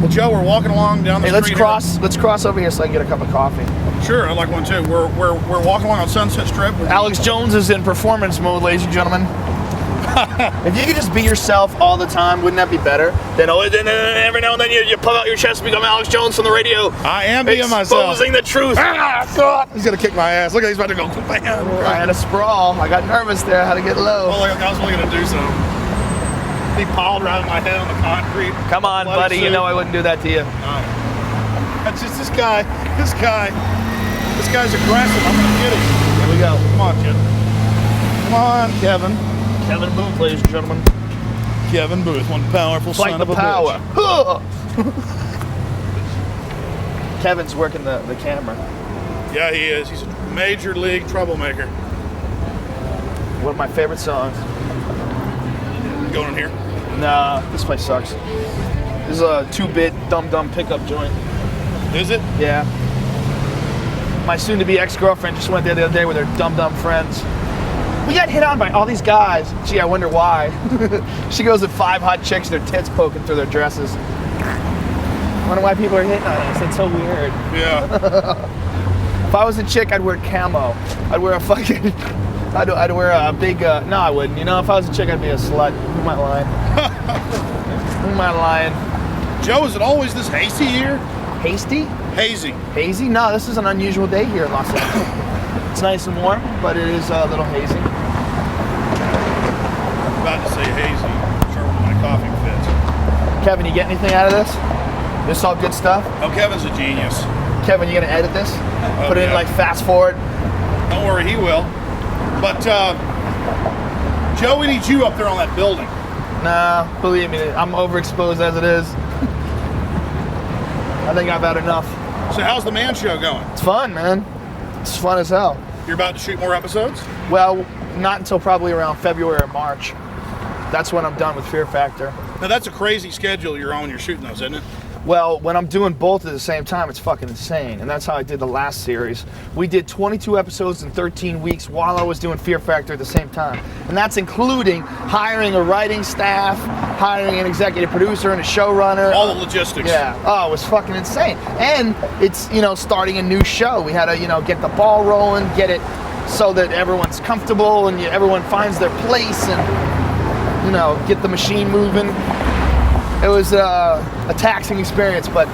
Well, Joe, we're walking along down the Hey, street. let's cross over here so I can get a cup of coffee. Here. Sure, I'd like one too. We're walking along on Sunset Strip. Alex Jones is in performance mode, ladies and gentlemen. If you could just be yourself all the time, wouldn't that be better? Then every now and then you puff out your chest and become Alex Jones from the radio. I am being myself. Exposing the truth. He's gonna kick my ass. Look, he's about to go. Bam. I had a sprawl. I got nervous there. I had to get low. Oh, I was only gonna do something. He piled around my head on the concrete. Come on, buddy. You know I wouldn't do that to you. That's just this guy. This guy's aggressive. I'm gonna get him. Here we go. Come on, kid. Come on, Kevin. Kevin Booth, ladies and gentlemen. Kevin Booth, one powerful Fight son the of a power. bitch. Kevin's working the camera. Yeah, he is. He's a major league troublemaker. One of my favorite songs. Going in here. Nah, this place sucks. This is a 2-bit dumb pickup joint. Is it? Yeah. My soon-to-be ex-girlfriend just went there the other day with her dumb friends. We got hit on by all these guys. Gee, I wonder why. She goes with 5 hot chicks, their tits poking through their dresses. I wonder why people are hitting on us. It's so weird. Yeah. If I was a chick, I'd wear camo. I'd wear a fucking... I'd wear a big... no, I wouldn't. You know, if I was a chick, I'd be a slut. Who am I lying? Who am I lying? Joe, is it always this hasty here? Hasty? Hazy. Hazy? No, this is an unusual day here in Los Angeles. It's nice and warm, but it is a little hazy. About to say hazy. I'm sure where my coffee fits. Kevin, you get anything out of this? This is all good stuff? Oh, Kevin's a genius. Kevin, you gonna edit this? Put it in yeah. like fast forward? Don't worry, he will. But, Joe, we need you up there on that building. Nah, believe me, I'm overexposed as it is. I think I've had enough. So how's the Man Show going? It's fun, man. It's fun as hell. You're about to shoot more episodes? Well, not until probably around February or March. That's when I'm done with Fear Factor. Now, that's a crazy schedule you're on when you're shooting those, isn't it? Well, when I'm doing both at the same time, it's fucking insane. And that's how I did the last series. We did 22 episodes in 13 weeks while I was doing Fear Factor at the same time. And that's including hiring a writing staff, hiring an executive producer and a showrunner. All the logistics. Yeah. Oh, it was fucking insane. And it's, starting a new show. We had to, get the ball rolling, get it so that everyone's comfortable and everyone finds their place and, get the machine moving. It was a taxing experience, but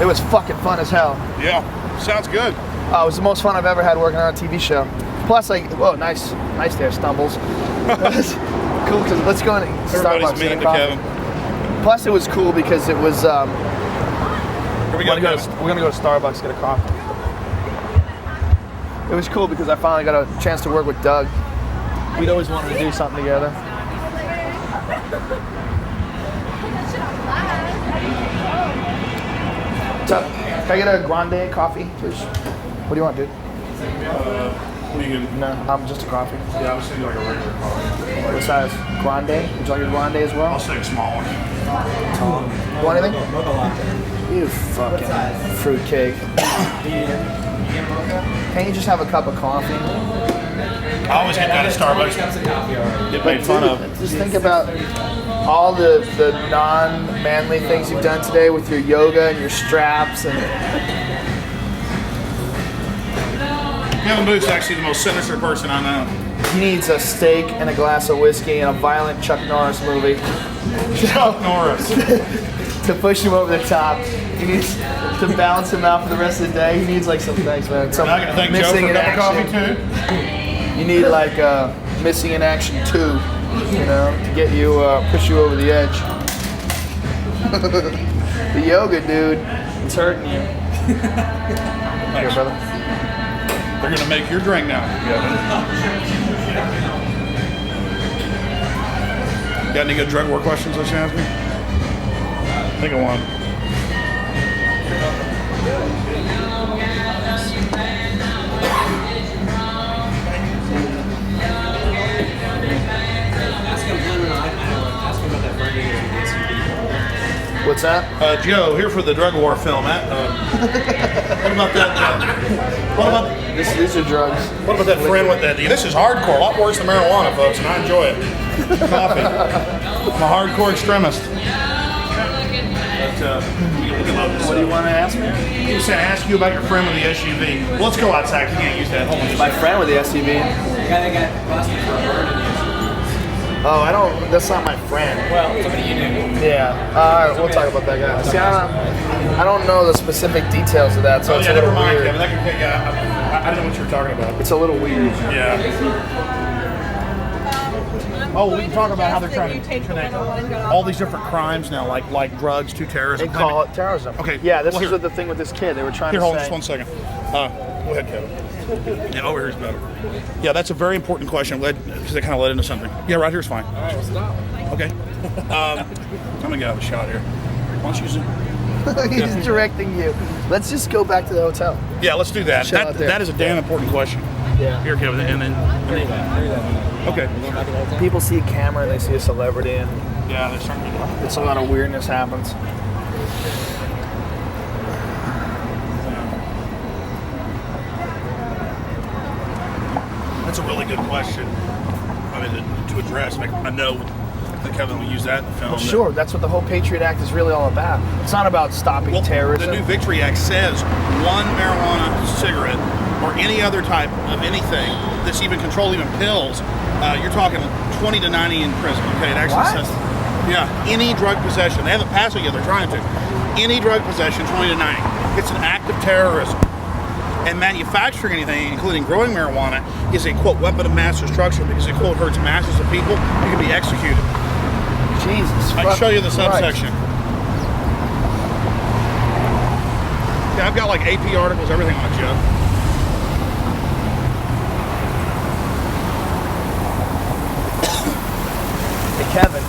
it was fucking fun as hell. Yeah, sounds good. It was the most fun I've ever had working on a TV show. Plus, whoa, nice there, Stumbles. Cool, because let's go in Starbucks. Everybody's mean to Kevin. Plus, it was cool because it was. Here we go, we're gonna go to Starbucks get a coffee. It was cool because I finally got a chance to work with Doug. We'd always wanted to do something together. What's up? Can I get a grande coffee, please? What do you want, dude? What are you getting? No, I'm just a coffee. Yeah, I was thinking like a regular coffee. What size? Grande? Would you like a grande as well? I'll take a small one. You want anything? You fucking fruitcake. Can't you just have a cup of coffee? I always get that at Starbucks. Get made fun of. Just think about all the non-manly things you've done today with your yoga and your straps and Kevin Booth's actually the most sinister person I know. he needs a steak and a glass of whiskey and a violent Chuck Norris movie Chuck Norris. to push him over the top. He needs to balance him out for the rest of the day. He needs like some thanks, man. Some Now I gotta thank Joe missing for a in cup of coffee action. too. You need like missing in action 2, you know, to get you push you over the edge. The yoga, dude, it's hurting you. Here, brother. They're gonna make your drink now, Kevin. Got any good drug war questions that you ask me? Think of one. What's that? Joe, here for the drug war film. What about that? What about These are drugs. what about that friend with that? This is hardcore. A lot worse than marijuana, folks, and I enjoy it. Coffee. I'm a hardcore extremist. But, What do you want to ask me? You said ask you about your friend with the SUV. Well, let's go outside. You can't use that. Hold on. Just My friend with the SUV. The guy that got busted for a bird in the Oh, I don't. That's not my friend. Well, somebody you knew. Yeah. All right, we'll talk about that guy. See, I don't know the specific details of that, so Oh, it's yeah, a little never mind, weird. Kevin. That could, yeah, I don't know what you were talking about. It's a little weird. Yeah. Oh, we can talk about how they're trying to connect all these different crimes now, like drugs to terrorism. They call it terrorism. Okay, Yeah, this well, is here. the thing with this kid. They were trying Here, to hold on say. just 1 second. Go ahead, Kevin. Yeah, over here's better. Yeah, that's a very important question. Because it kind of led into something. Yeah, right here's fine. All right, well, stop. Okay. I'm gonna get out of a shot here. Why don't you zoom? He's directing you. Let's just go back to the hotel. Yeah, let's do that. Chill out there. That is a damn important question. Yeah. Here, Kevin, and then. Okay. People see a camera and they see a celebrity, and Yeah, they're starting to. it's a lot of weirdness happens. That's a really good question. I mean, to address. I know that Kevin will use that in the film. Well, sure, that's what the whole Patriot Act is really all about. It's not about stopping terrorism. The new Victory Act says one marijuana cigarette or any other type of anything that's even controlled, even pills, you're talking 20 to 90 in prison. Okay, it actually What? says, yeah, any drug possession. They haven't passed it yet. They're trying to. Any drug possession, 20 to 90. It's an act of terrorism. And manufacturing anything, including growing marijuana, is a, quote, weapon of mass destruction because it, quote, hurts masses of people. You can be executed. Jesus. I can show you the Christ. subsection. Yeah, I've got like AP articles, everything on it, Joe. Hey, Kevin,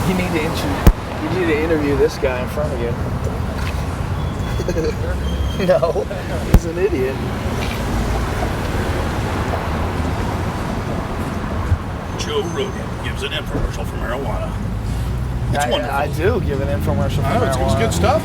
you need to interview this guy in front of you. No, he's an idiot. Joe Rogan gives an infomercial for marijuana. It's wonderful. I do give an infomercial for I know, it's marijuana. good stuff.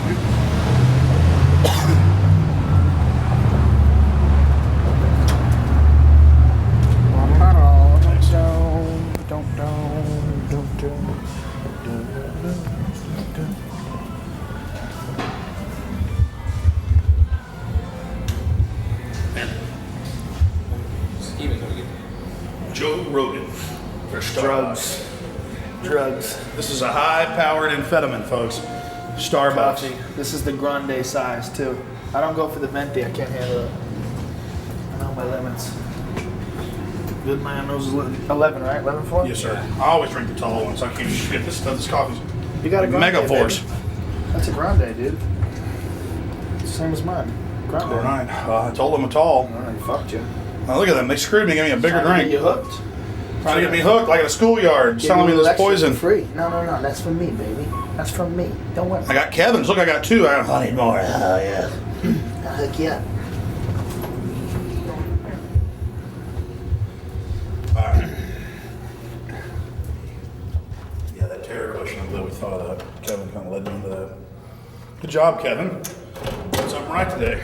Joe Rogan for Starbucks. Drugs. This is a high-powered amphetamine, folks. Starbucks. Coffee. This is the grande size too. I don't go for the venti. I can't handle it. I know my limits. Good man knows his 11, right? 11.4? Yes, sir. I always drink the tall ones. I can't shit. This coffee's You got a grande, mega force. baby. That's a grande, dude. Same as mine. Grande. All right. I told them a tall. All right, fucked you. Now look at them. They screwed me, gave me a bigger Trying to drink. get you hooked? Trying to get me hooked like at a schoolyard, Give selling you me a this lecture poison. for free. No, that's from me, baby. That's from me. Don't worry. I got Kevin's. Look, I got two. I need more. Oh, yeah. I'll hook you up. right. Yeah, that terror question, I'm glad we thought of that. Kevin kind of led me into that. Good job, Kevin. Did something right today.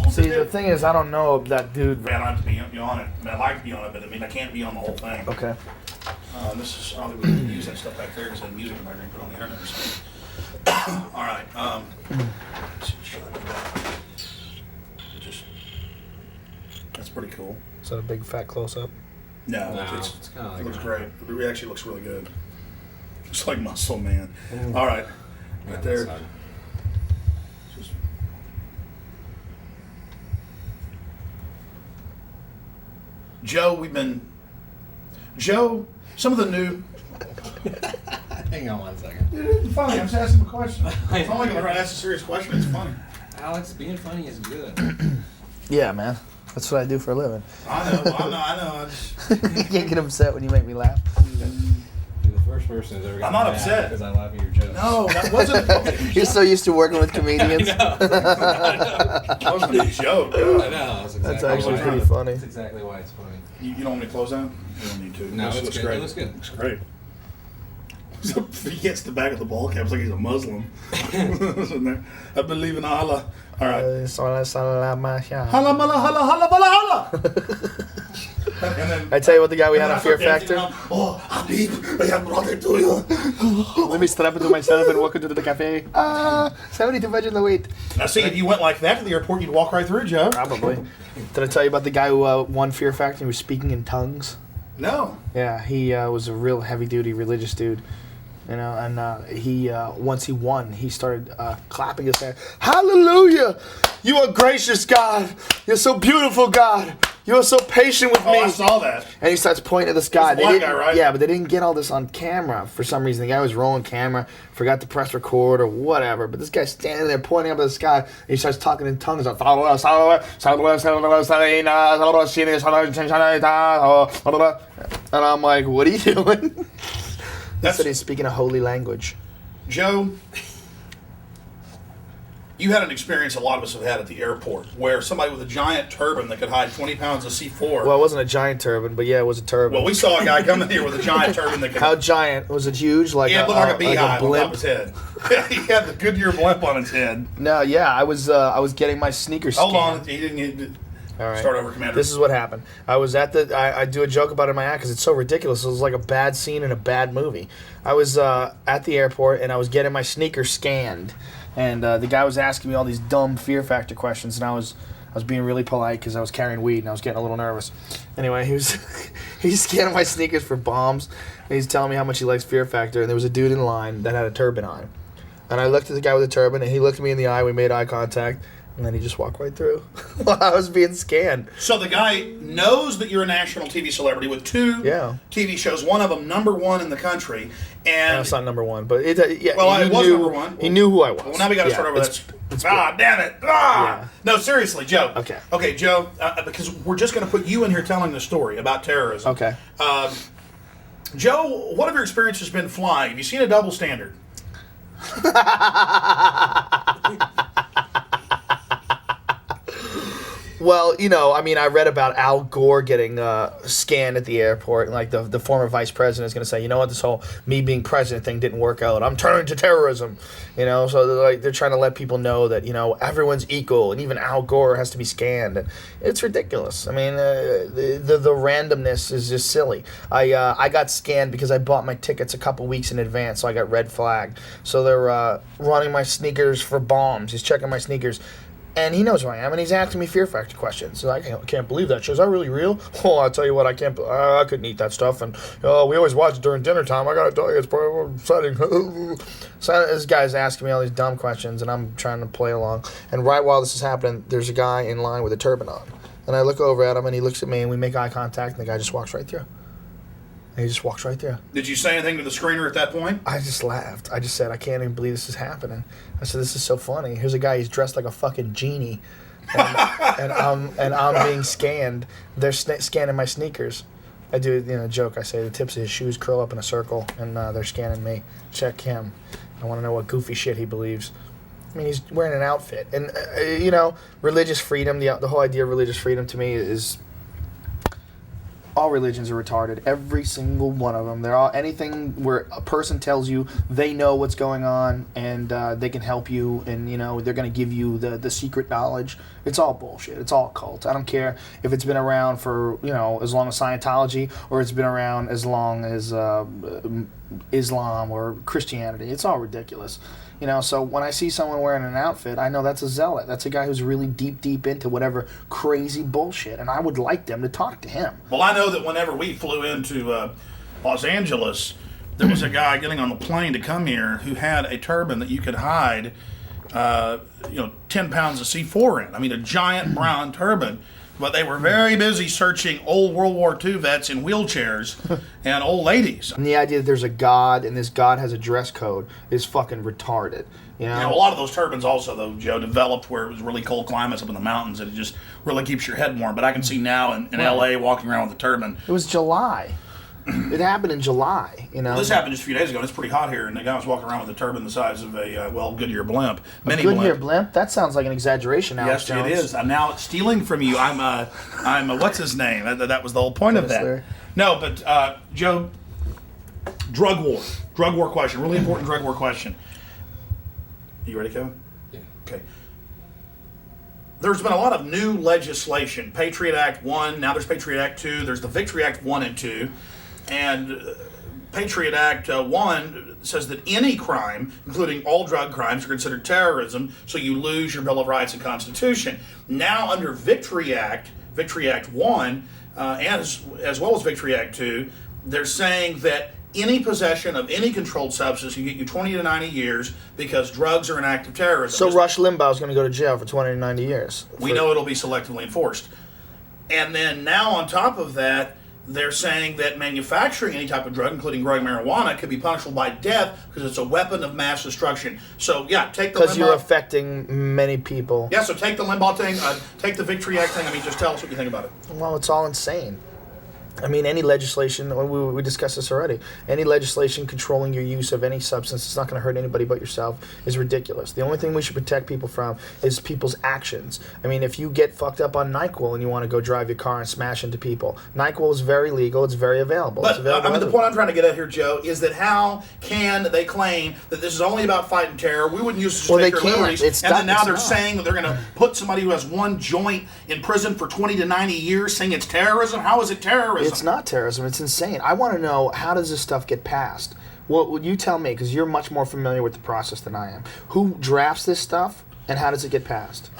See, the thing is, I don't know if that dude. I don't have to be on it. I mean, I'd like to be on it, but I mean, I can't be on the whole thing. Okay. This is, I don't think we can use that stuff back there because the music might be put on the internet or something. All right. That's pretty cool. Is that a big fat close up? No, it's kind of like it looks great. It actually looks really good. It's like Muscle Man. All right. Right there. Just... Joe, some of the new... Hang on 1 second. Dude, it's funny. I'm just asking him a question. It's not like I'm going to ask a serious question. It's funny. Alex, being funny is good. Yeah, man. That's what I do for a living. I know. I just... You can't get upset when you make me laugh. You're the first person who's ever got I'm not mad upset. because I laugh at your jokes. No, that wasn't... Okay. You're so used to working with comedians. That wasn't a joke. I know. That's actually why- pretty funny. That's exactly why it's funny. You don't want me to close down? You don't need to. No, This it's looks good. great. It looks good. Looks great. He gets the back of the ball cap. It's like he's a Muslim. I believe in Allah. All right. Hala, mala, hala, hala, bala, hala. And then, I tell you what, the guy we had on Fear dancing Factor. around, oh, Habib, I have brought it to you. Let me strap it to myself and walk into the cafe. 72 veg in the wait. Now, see, if you went like that to the airport, you'd walk right through, Joe. Probably. Did I tell you about the guy who won Fear Factor and was speaking in tongues? No. Yeah, he was a real heavy-duty religious dude. You know, and he once he won, he started clapping his hands. Hallelujah! You are gracious, God. You're so beautiful, God. You are so patient with me. Oh, I saw that. And he starts pointing at this guy. It's a black guy, right? Yeah, but they didn't get all this on camera for some reason. The guy was rolling camera, forgot to press record or whatever. But this guy's standing there pointing up at this guy, and he starts talking in tongues. Like, and I'm like, what are you doing? He said he's speaking a holy language. Joe, you had an experience a lot of us have had at the airport where somebody with a giant turban that could hide 20 pounds of C4. Well, it wasn't a giant turban, but yeah, it was a turban. Well, we saw a guy come in here with a giant turban that could... How giant? Was it huge? Like Yeah, it looked like a beehive on top blimp? of his head. He had the Goodyear blimp on his head. No, yeah, I was getting my sneakers scanned. Hold on, he didn't All right. start over, Commander. This is what happened. I was at I do a joke about it in my act because it's so ridiculous. It was like a bad scene in a bad movie. I was at the airport and I was getting my sneakers scanned, and the guy was asking me all these dumb Fear Factor questions, and I was being really polite because I was carrying weed and I was getting a little nervous. Anyway, he's scanning my sneakers for bombs, and he's telling me how much he likes Fear Factor, and there was a dude in line that had a turban on. And I looked at the guy with the turban, and he looked me in the eye, we made eye contact, and then he just walked right through while I was being scanned. So the guy knows that you're a national TV celebrity with two TV shows, one of them #1 in the country, and... No, it's not #1, but it was #1. He knew who I was. Well, now we got to start over that. Damn it! Yeah. No, seriously, Joe. Okay. Okay, Joe, because we're just going to put you in here telling the story about terrorism. Okay. Joe, what have your experiences been flying? Have you seen a double standard? Well, you know, I mean, I read about Al Gore getting scanned at the airport, and like the former vice president is going to say, you know what, this whole me being president thing didn't work out. I'm turning to terrorism, you know. So they're trying to let people know that, you know, everyone's equal, and even Al Gore has to be scanned. And it's ridiculous. I mean, the randomness is just silly. I got scanned because I bought my tickets a couple weeks in advance, so I got red flagged. So they're running my sneakers for bombs. He's checking my sneakers. And he knows who I am, and he's asking me Fear Factor questions. So I can't believe that. Is that really real? Oh, I'll tell you what, I couldn't eat that stuff. And we always watch it during dinner time. I gotta tell you, it's probably upsetting. So this guy's asking me all these dumb questions, and I'm trying to play along. And right while this is happening, there's a guy in line with a turban on. And I look over at him, and he looks at me, and we make eye contact, and the guy just walks right through. And he just walks right through. Did you say anything to the screener at that point? I just laughed. I just said, I can't even believe this is happening. I said, this is so funny. Here's a guy, he's dressed like a fucking genie. And I'm being scanned. They're scanning my sneakers. I do, joke. I say the tips of his shoes curl up in a circle, and they're scanning me. Check him. I want to know what goofy shit he believes. I mean, he's wearing an outfit. And, religious freedom, the whole idea of religious freedom to me is all religions are retarded. Every single one of them. They're all anything where a person tells you they know what's going on and they can help you and, they're going to give you the secret knowledge. It's all bullshit. It's all a cult. I don't care if it's been around for, as long as Scientology or it's been around as long as Islam or Christianity. It's all ridiculous. So when I see someone wearing an outfit, I know that's a zealot. That's a guy who's really deep into whatever crazy bullshit, and I would like them to talk to him. Well, I know that whenever we flew into Los Angeles, there was a guy getting on the plane to come here who had a turban that you could hide, 10 pounds of C4 in. I mean, a giant brown turban. But they were very busy searching old World War II vets in wheelchairs and old ladies. And the idea that there's a God and this God has a dress code is fucking retarded. A lot of those turbans also, though, Joe, developed where it was really cold climates up in the mountains and it just really keeps your head warm. But I can see now in L.A. walking around with a turban. It was July. It happened in July, Well, this happened just a few days ago, and it's pretty hot here, and the guy was walking around with a turban the size of a, Goodyear blimp. Mini Goodyear blimp? That sounds like an exaggeration, Alex Jones. Yes, it is. I'm now stealing from you. I'm what's his name? That was the whole point of that. No, but, Joe, drug war question, really important drug war question. You ready, Kevin? Yeah. Okay. There's been a lot of new legislation. Patriot Act 1, now there's Patriot Act 2, there's the Victory Act 1 and 2. And Patriot Act 1 says that any crime, including all drug crimes, are considered terrorism, so you lose your Bill of Rights and Constitution. Now under Victory Act 1, as well as Victory Act 2, they're saying that any possession of any controlled substance can get you 20 to 90 years because drugs are an act of terrorism. So Rush Limbaugh is going to go to jail for 20 to 90 years. We know it'll be selectively enforced. And then now on top of that, they're saying that manufacturing any type of drug, including growing marijuana, could be punishable by death because it's a weapon of mass destruction. So, yeah, take the Limbaugh... Because you're affecting many people. Yeah, so take the Limbaugh thing, take the Victory Act thing. Just tell us what you think about it. Well, it's all insane. I mean, any legislation, we discussed this already, any legislation controlling your use of any substance that's not going to hurt anybody but yourself is ridiculous. The only thing we should protect people from is people's actions. I mean, if you get fucked up on NyQuil and you want to go drive your car and smash into people, NyQuil is very legal, it's very available. But, the point I'm trying to get at here, Joe, is that how can they claim that this is only about fighting terror, we wouldn't use it to take their liberties, then now they're saying that they're going to put somebody who has one joint in prison for 20 to 90 years saying it's terrorism? How is it terrorism? It's not terrorism. It's insane. I want to know, how does this stuff get passed? What would you tell me? Because you're much more familiar with the process than I am. Who drafts this stuff, and how does it get passed?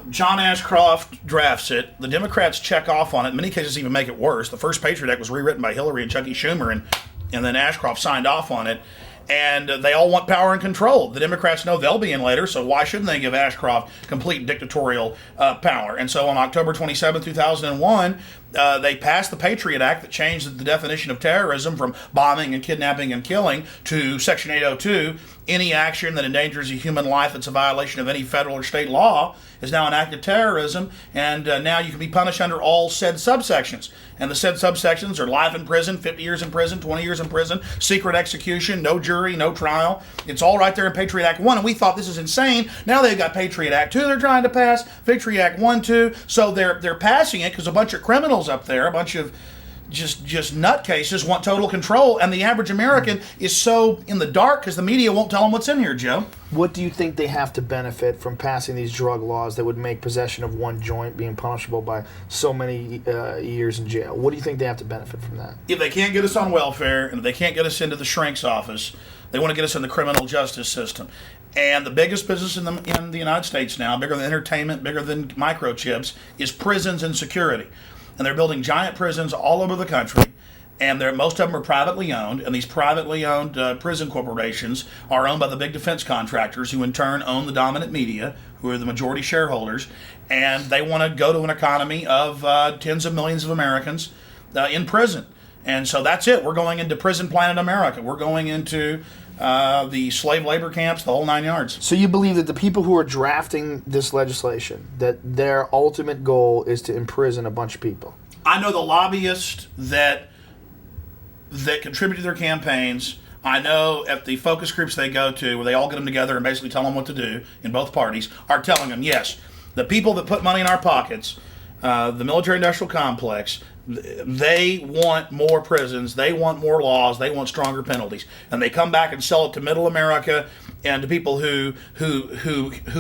John Ashcroft drafts it. The Democrats check off on it. In many cases, even make it worse. The first Patriot Act was rewritten by Hillary and Chucky Schumer, and then Ashcroft signed off on it. And they all want power and control. The Democrats know they'll be in later, so why shouldn't they give Ashcroft complete dictatorial power? And so on October 27, 2001, they passed the Patriot Act that changed the definition of terrorism from bombing and kidnapping and killing to Section 802. Any action that endangers a human life that's a violation of any federal or state law is now an act of terrorism, and now you can be punished under all said subsections. And the said subsections are life in prison, 50 years in prison, 20 years in prison, secret execution, no jury, no trial. It's all right there in Patriot Act 1, and we thought this is insane. Now they've got Patriot Act 2 they're trying to pass, Victory Act 1, 2, so they're passing it because a bunch of criminals up there, a bunch of just nutcases want total control, and the average American is so in the dark because the media won't tell them what's in here, Joe. What do you think they have to benefit from passing these drug laws that would make possession of one joint being punishable by so many years in jail? What do you think they have to benefit from that? If they can't get us on welfare, and if they can't get us into the shrink's office, they want to get us in the criminal justice system. And the biggest business in the United States now, bigger than entertainment, bigger than microchips, is prisons and security. And they're building giant prisons all over the country, and most of them are privately owned, and these privately owned prison corporations are owned by the big defense contractors, who in turn own the dominant media, who are the majority shareholders, and they want to go to an economy of tens of millions of Americans in prison. And so that's it. We're going into Prison Planet America. We're going into the slave labor camps, the whole 9 yards. So you believe that the people who are drafting this legislation, that their ultimate goal is to imprison a bunch of people? I know the lobbyists that contribute to their campaigns. I know at the focus groups they go to, where they all get them together and basically tell them what to do in both parties, are telling them, yes, the people that put money in our pockets, the military-industrial complex, they want more prisons, they want more laws, they want stronger penalties, and they come back and sell it to middle America and to people who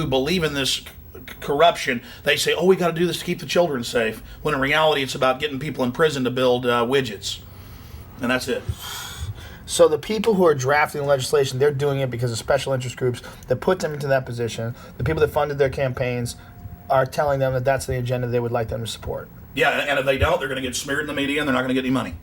believe in this corruption. They say, oh, we got to do this to keep the children safe, when in reality it's about getting people in prison to build widgets, and that's it. So the people who are drafting the legislation, they're doing it because of special interest groups that put them into that position. The people that funded their campaigns are telling them that that's the agenda they would like them to support. Yeah, and if they don't, they're going to get smeared in the media and they're not going to get any money.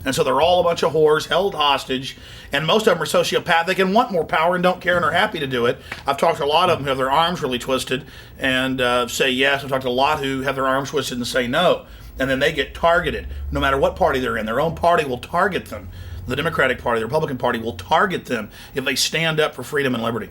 And so they're all a bunch of whores held hostage, and most of them are sociopathic and want more power and don't care and are happy to do it. I've talked to a lot of them who have their arms really twisted and say yes. I've talked to a lot who have their arms twisted and say no. And then they get targeted, no matter what party they're in. Their own party will target them. The Democratic Party, the Republican Party will target them if they stand up for freedom and liberty.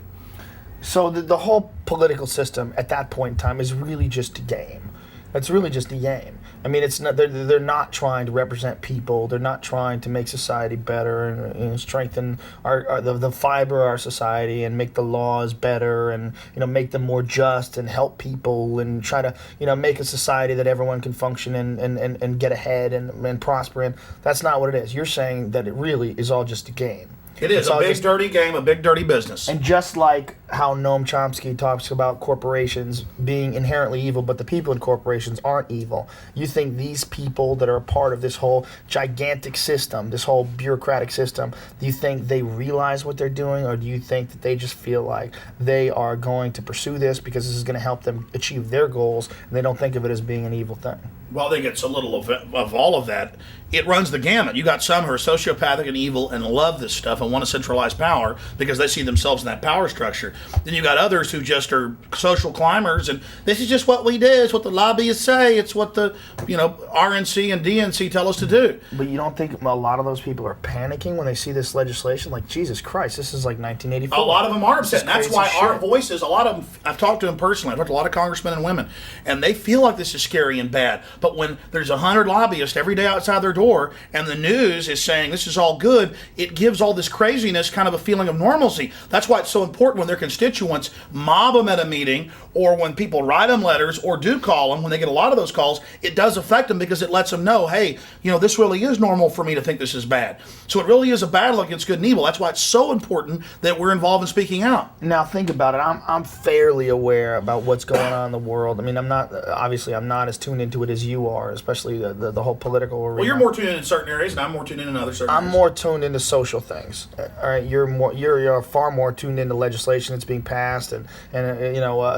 So the whole political system at that point in time is really just a game. It's really just a game. I mean, it's not. They're not trying to represent people. They're not trying to make society better and strengthen the fiber of our society and make the laws better and make them more just and help people and try to make a society that everyone can function in and get ahead and prosper in. That's not what it is. You're saying that it really is all just a game. It is a big dirty game, a big dirty business. And just like how Noam Chomsky talks about corporations being inherently evil, but the people in corporations aren't evil, you think these people that are a part of this whole gigantic system, this whole bureaucratic system, do you think they realize what they're doing, or do you think that they just feel like they are going to pursue this because this is going to help them achieve their goals, and they don't think of it as being an evil thing? Well, I think it's a little of all of that. It runs the gamut. You got some who are sociopathic and evil and love this stuff and want to centralize power because they see themselves in that power structure. Then you got others who just are social climbers, and this is just what we do. It's what the lobbyists say. It's what the RNC and DNC tell us to do. But you don't think a lot of those people are panicking when they see this legislation? Like, Jesus Christ, this is like 1984. A lot of them are upset. And that's why shit. our voices, a lot of them, I've talked to them personally. I've talked to a lot of congressmen and women, and they feel like this is scary and bad. But when there's 100 lobbyists every day outside their door, and the news is saying this is all good, it gives all this craziness kind of a feeling of normalcy. That's why it's so important when their constituents mob them at a meeting, or when people write them letters or do call them, when they get a lot of those calls, it does affect them because it lets them know, hey, this really is normal for me to think this is bad. So it really is a battle against good and evil. That's why it's so important that we're involved in speaking out. Now think about it. I'm fairly aware about what's going on in the world. I mean, I'm not as tuned into it as you are, especially the whole political arena. Well, you're more tuned in certain areas, and I'm more tuned in other certain areas. I'm more tuned into social things. All right, you're far more tuned into legislation that's being passed and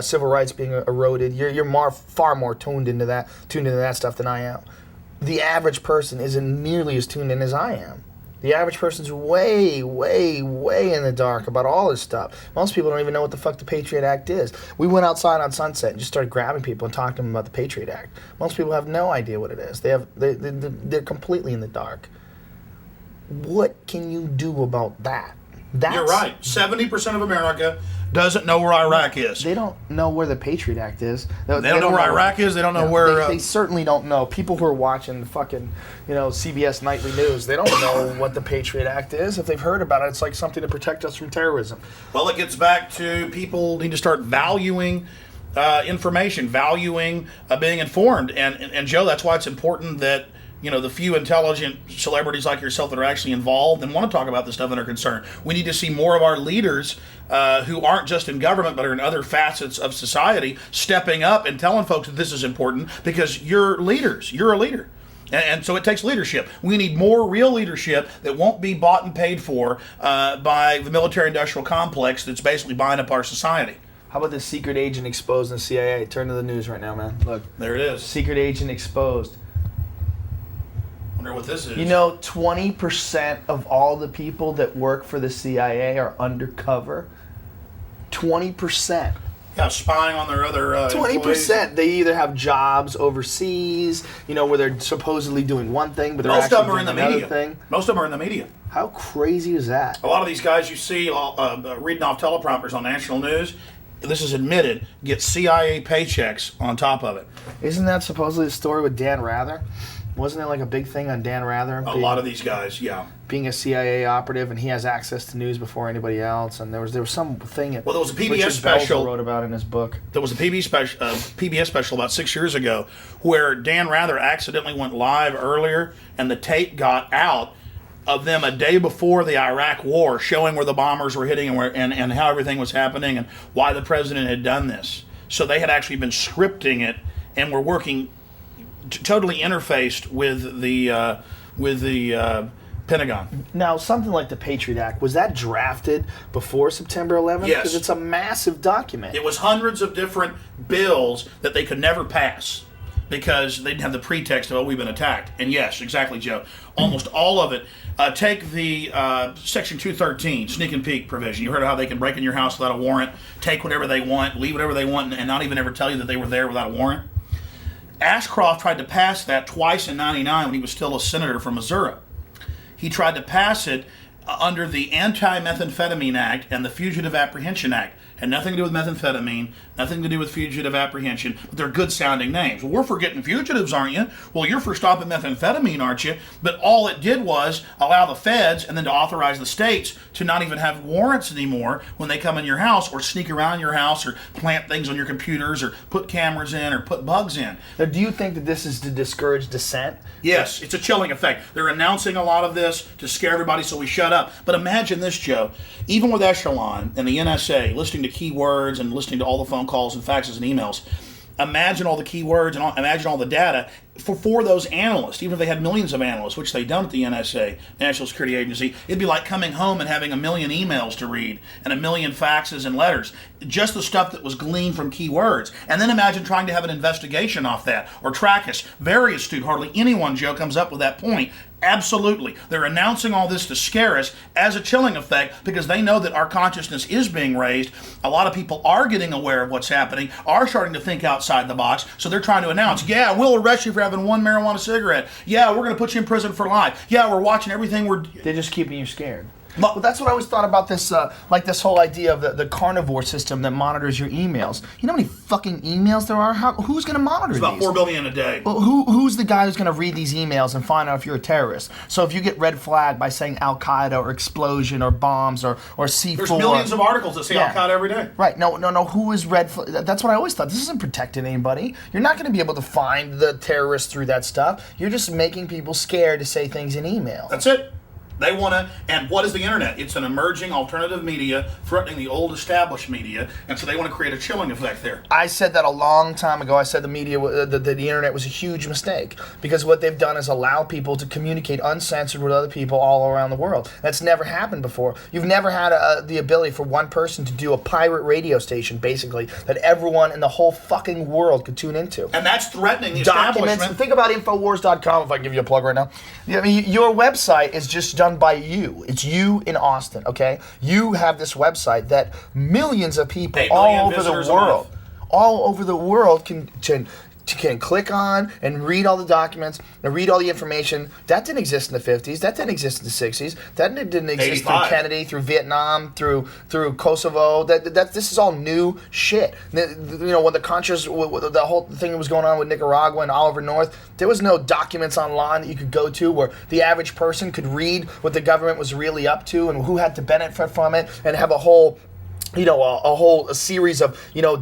civil rights being eroded. You're far more tuned into that stuff than I am. The average person isn't nearly as tuned in as I am. The average person's way, way, way in the dark about all this stuff. Most people don't even know what the fuck the Patriot Act is. We went outside on Sunset and just started grabbing people and talking to them about the Patriot Act. Most people have no idea what it is. They're completely in the dark. What can you do about that? You're right. 70% of America doesn't know where Iraq is. They don't know where the Patriot Act is. They don't know where Iraq is. They don't know where... They certainly don't know. People who are watching the fucking, CBS Nightly News, they don't know what the Patriot Act is. If they've heard about it, it's like something to protect us from terrorism. Well, it gets back to people need to start valuing information, valuing being informed. And Joe, that's why it's important that the few intelligent celebrities like yourself that are actually involved and want to talk about this stuff and are concerned. We need to see more of our leaders who aren't just in government but are in other facets of society stepping up and telling folks that this is important because you're leaders. You're a leader. And so it takes leadership. We need more real leadership that won't be bought and paid for by the military-industrial complex that's basically buying up our society. How about this secret agent exposed in the CIA? Turn to the news right now, man. Look. There it is. Secret agent exposed. What this is. 20% of all the people that work for the CIA are undercover. 20%. Yeah, spying on their other 20%. Employees. They either have jobs overseas, where they're supposedly doing one thing, but they're Most actually of them are in doing the another media. thing. Most of them are in the media. How crazy is that? A lot of these guys you see reading off teleprompters on national news, this is admitted, get CIA paychecks on top of it. Isn't that supposedly the story with Dan Rather? Wasn't it like a big thing on Dan Rather? A lot of these guys, yeah. Being a CIA operative, and he has access to news before anybody else. And there was some thing. Well, there was a PBS Richard special Belzer wrote about in his book. There was a PBS special about 6 years ago where Dan Rather accidentally went live earlier, and the tape got out of them a day before the Iraq War, showing where the bombers were hitting and how everything was happening and why the president had done this. So they had actually been scripting it and were working totally interfaced with the Pentagon. Now, something like the Patriot Act, was that drafted before September 11th? Yes. Because it's a massive document. It was hundreds of different bills that they could never pass because they didn't have the pretext of, we've been attacked. And yes, exactly, Joe. Almost all of it. Take the Section 213, sneak and peek provision. You heard how they can break in your house without a warrant, take whatever they want, leave whatever they want, and not even ever tell you that they were there without a warrant? Ashcroft tried to pass that twice in '99 when he was still a senator from Missouri. He tried to pass it under the Anti-Methamphetamine Act and the Fugitive Apprehension Act. Had nothing to do with methamphetamine, nothing to do with fugitive apprehension, but they're good-sounding names. Well, we're for getting fugitives, aren't you? Well, you're for stopping methamphetamine, aren't you? But all it did was allow the feds and then to authorize the states to not even have warrants anymore when they come in your house or sneak around your house or plant things on your computers or put cameras in or put bugs in. Now, do you think that this is to discourage dissent? Yes, it's a chilling effect. They're announcing a lot of this to scare everybody so we shut up. But imagine this, Joe. Even with Echelon and the NSA listening to keywords and listening to all the phone calls and faxes and emails, imagine all the keywords and imagine all the data for those analysts, even if they had millions of analysts, which they don't at the NSA, National Security Agency. It'd be like coming home and having 1 million emails to read and 1 million faxes and letters, just the stuff that was gleaned from keywords. And then imagine trying to have an investigation off that or track us. Very astute. Hardly anyone, Joe, comes up with that point. Absolutely. They're announcing all this to scare us as a chilling effect because they know that our consciousness is being raised. A lot of people are getting aware of what's happening, are starting to think outside the box, so they're trying to announce, yeah, we'll arrest you for having one marijuana cigarette. Yeah, we're going to put you in prison for life. Yeah, we're watching everything They're just keeping you scared. Well, that's what I always thought about this, like this whole idea of the carnivore system that monitors your emails. You know how many fucking emails there are? Who's going to monitor these? About 4 billion a day. Well, who's the guy who's going to read these emails and find out if you're a terrorist? So if you get red flagged by saying Al-Qaeda or explosion or bombs or C4. There's millions of articles that say Al-Qaeda every day. Right. No. Who is red flag? That's what I always thought. This isn't protecting anybody. You're not going to be able to find the terrorists through that stuff. You're just making people scared to say things in email. That's it. They want to, and what is the internet? It's an emerging alternative media threatening the old established media, and so they want to create a chilling effect there. I said that a long time ago. I said the media, the internet was a huge mistake because what they've done is allow people to communicate uncensored with other people all around the world. That's never happened before. You've never had the ability for one person to do a pirate radio station, basically, that everyone in the whole fucking world could tune into. And that's threatening the establishment. Think about Infowars.com, if I give you a plug right now. I mean, your website is just done by you. It's you in Austin, okay? You have this website that millions of people all over the world can click on and read all the documents and read all the information. That didn't exist in the 50s. That didn't exist in the 60s. That didn't exist 85. through Kennedy, through Vietnam, through Kosovo. This is all new shit. You know, when the Contras, the whole thing that was going on with Nicaragua and Oliver North, there was no documents online that you could go to where the average person could read what the government was really up to and who had to benefit from it and have a whole a series of,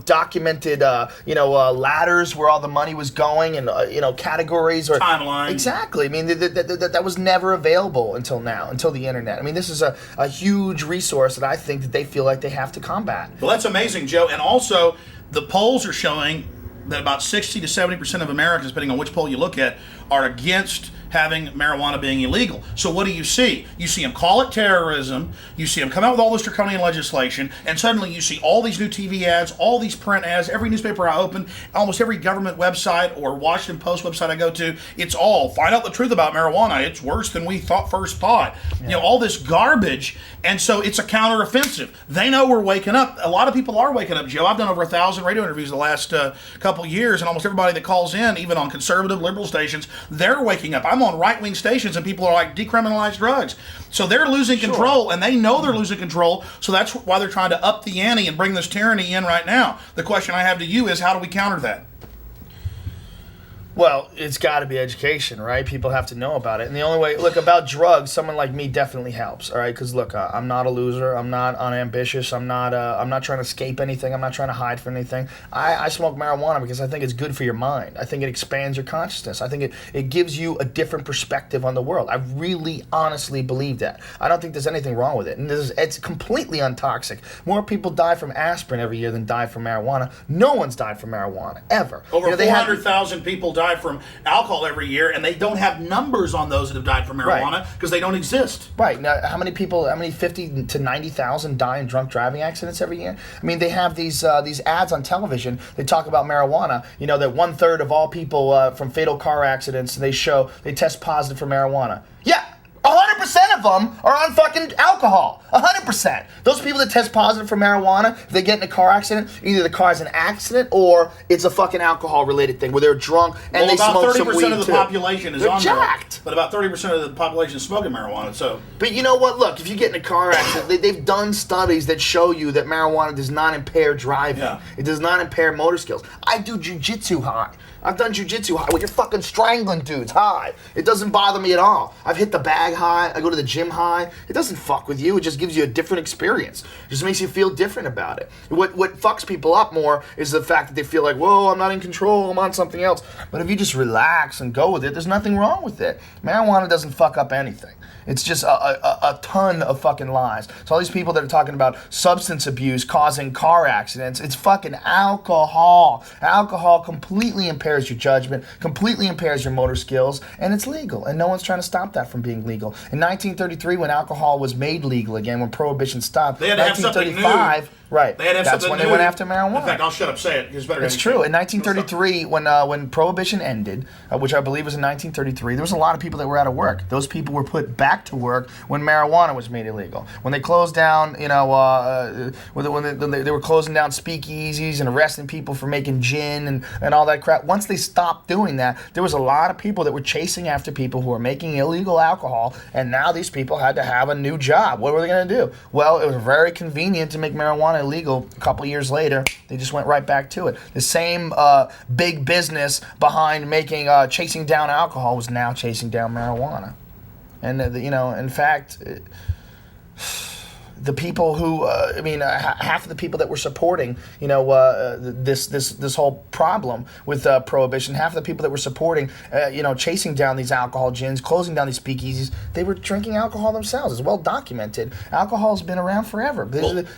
documented, ladders where all the money was going and, categories or timeline. Exactly. I mean, that was never available until now, until the internet. I mean, this is a huge resource that I think that they feel like they have to combat. Well, that's amazing, Joe. And also, the polls are showing that about 60 to 70% of Americans, depending on which poll you look at, are against having marijuana being illegal. So what do you see? You see them call it terrorism, you see them come out with all this draconian legislation, and suddenly you see all these new TV ads, all these print ads, every newspaper I open, almost every government website or Washington Post website I go to, it's all, find out the truth about marijuana, it's worse than we first thought. Yeah. All this garbage, and so it's a counteroffensive. They know we're waking up. A lot of people are waking up, Joe. I've done over 1,000 radio interviews the last couple years, and almost everybody that calls in, even on conservative liberal stations, they're waking up. I'm on right-wing stations and people are like, decriminalize drugs. So they're losing control, and they know they're losing control, so that's why they're trying to up the ante and bring this tyranny in right now. The question I have to you is, how do we counter that? Well, it's got to be education, right? People have to know about it. And the only way, look, about drugs, someone like me definitely helps, all right? Because, look, I'm not a loser. I'm not unambitious. I'm not trying to escape anything. I'm not trying to hide from anything. I smoke marijuana because I think it's good for your mind. I think it expands your consciousness. I think it gives you a different perspective on the world. I really, honestly believe that. I don't think there's anything wrong with it. And it's completely untoxic. More people die from aspirin every year than die from marijuana. No one's died from marijuana, ever. Over 400,000 people die from alcohol every year, and they don't have numbers on those that have died from marijuana because they don't exist. Right. Now, how many 50 to 90,000 die in drunk driving accidents every year? I mean, they have these ads on television. They talk about marijuana, that 1/3 of all people from fatal car accidents, they test positive for marijuana. Yeah. 100% of them are on fucking alcohol. 100%. Those people that test positive for marijuana, if they get in a car accident, either the car's an accident or it's a fucking alcohol-related thing where they're drunk and they smoke some weed too. About 30% of the population is they're on jacked. But about 30% of the population is smoking marijuana. So. But you know what? Look, if you get in a car accident, they've done studies that show you that marijuana does not impair driving. Yeah. It does not impair motor skills. I do jujitsu high. I've done jujitsu high where you're fucking strangling dudes high. It doesn't bother me at all. I've hit the bag high. I go to the gym high. It doesn't fuck with you. It just gives you a different experience. It just makes you feel different about it. What fucks people up more is the fact that they feel like, whoa, I'm not in control. I'm on something else. But if you just relax and go with it, there's nothing wrong with it. Marijuana doesn't fuck up anything. It's just a ton of fucking lies. So all these people that are talking about substance abuse causing car accidents, it's fucking alcohol. Alcohol completely impairs your judgment, completely impairs your motor skills, and it's legal. And no one's trying to stop that from being legal. In 1933, when alcohol was made legal again, when Prohibition stopped, they had to have something new. Right. They had to have That's when they went after marijuana. In fact, I'll shut up. Say it. It's better. It's true. In 1933, when Prohibition ended, which I believe was in 1933, there was a lot of people that were out of work. Those people were put back to work when marijuana was made illegal. When they closed down, when they were closing down speakeasies and arresting people for making gin and all that crap. Once they stopped doing that, there was a lot of people that were chasing after people who were making illegal alcohol, and now these people had to have a new job. What were they going to do? Well, it was very convenient to make marijuana illegal. A couple of years later, they just went right back to it. The same big business behind chasing down alcohol was now chasing down marijuana. And in fact, the people who, half of the people that were supporting, this whole problem with prohibition, half of the people that were supporting, chasing down these alcohol gins, closing down these speakeasies, they were drinking alcohol themselves. It's well documented. Alcohol has been around forever.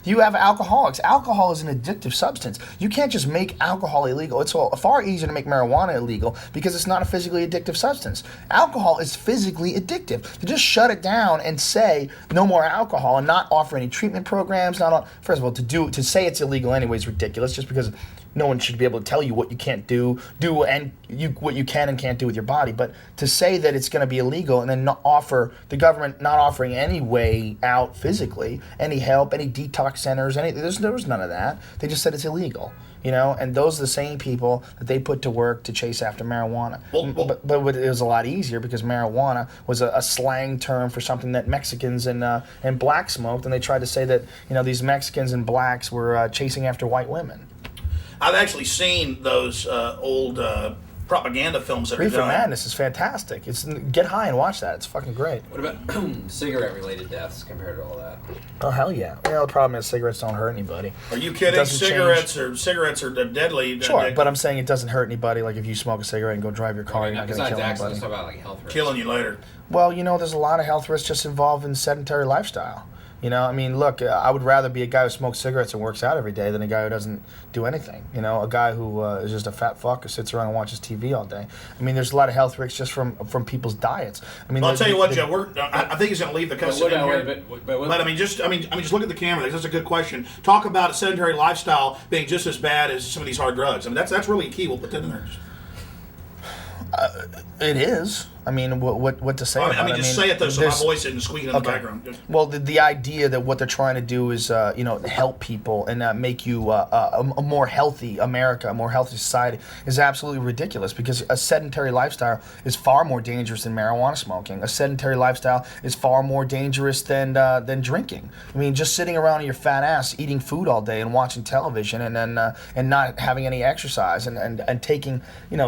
You have alcoholics. Alcohol is an addictive substance. You can't just make alcohol illegal. It's far easier to make marijuana illegal because it's not a physically addictive substance. Alcohol is physically addictive. To just shut it down and say no more alcohol and not offer any treatment programs, first of all, to say it's illegal anyway is ridiculous, just because no one should be able to tell you what you can't do what you can and can't do with your body. But to say that it's going to be illegal and then the government not offering any way out physically, any help, any detox centers, there was none of that. They just said it's illegal. And those are the same people that they put to work to chase after marijuana. But it was a lot easier because marijuana was a slang term for something that Mexicans and blacks smoked, and they tried to say that these Mexicans and blacks were chasing after white women. I've actually seen those old propaganda films that are Reefer done. Madness is fantastic. Get high and watch that. It's fucking great. What about cigarette-related deaths compared to all that? Oh, hell yeah. The problem is cigarettes don't hurt anybody. Are you kidding? Cigarettes are deadly. Sure, but I'm saying it doesn't hurt anybody. Like if you smoke a cigarette and go drive your car, you're not going to kill anybody. Let's talk about like health risks. Killing you later. Well, there's a lot of health risks just involved in sedentary lifestyle. Look, I would rather be a guy who smokes cigarettes and works out every day than a guy who doesn't do anything. A guy who is just a fat fuck who sits around and watches TV all day. There's a lot of health risks just from people's diets. I'll tell you what, Joe. I think he's going to leave the custody here. But just look at the camera. That's a good question. Talk about a sedentary lifestyle being just as bad as some of these hard drugs. That's really key. We'll put that in there. It is. I mean, what to say? I mean, just say it though, so my there's- voice isn't squeaking in the background. Well, the idea that what they're trying to do is, help people and make you a more healthy America, a more healthy society is absolutely ridiculous because a sedentary lifestyle is far more dangerous than marijuana smoking. A sedentary lifestyle is far more dangerous than drinking. I mean, just sitting around on your fat ass, eating food all day and watching television and not having any exercise and taking,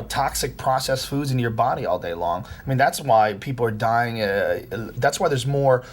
toxic processed foods into your body all day long. I mean, that's why people are dying. That's why there's more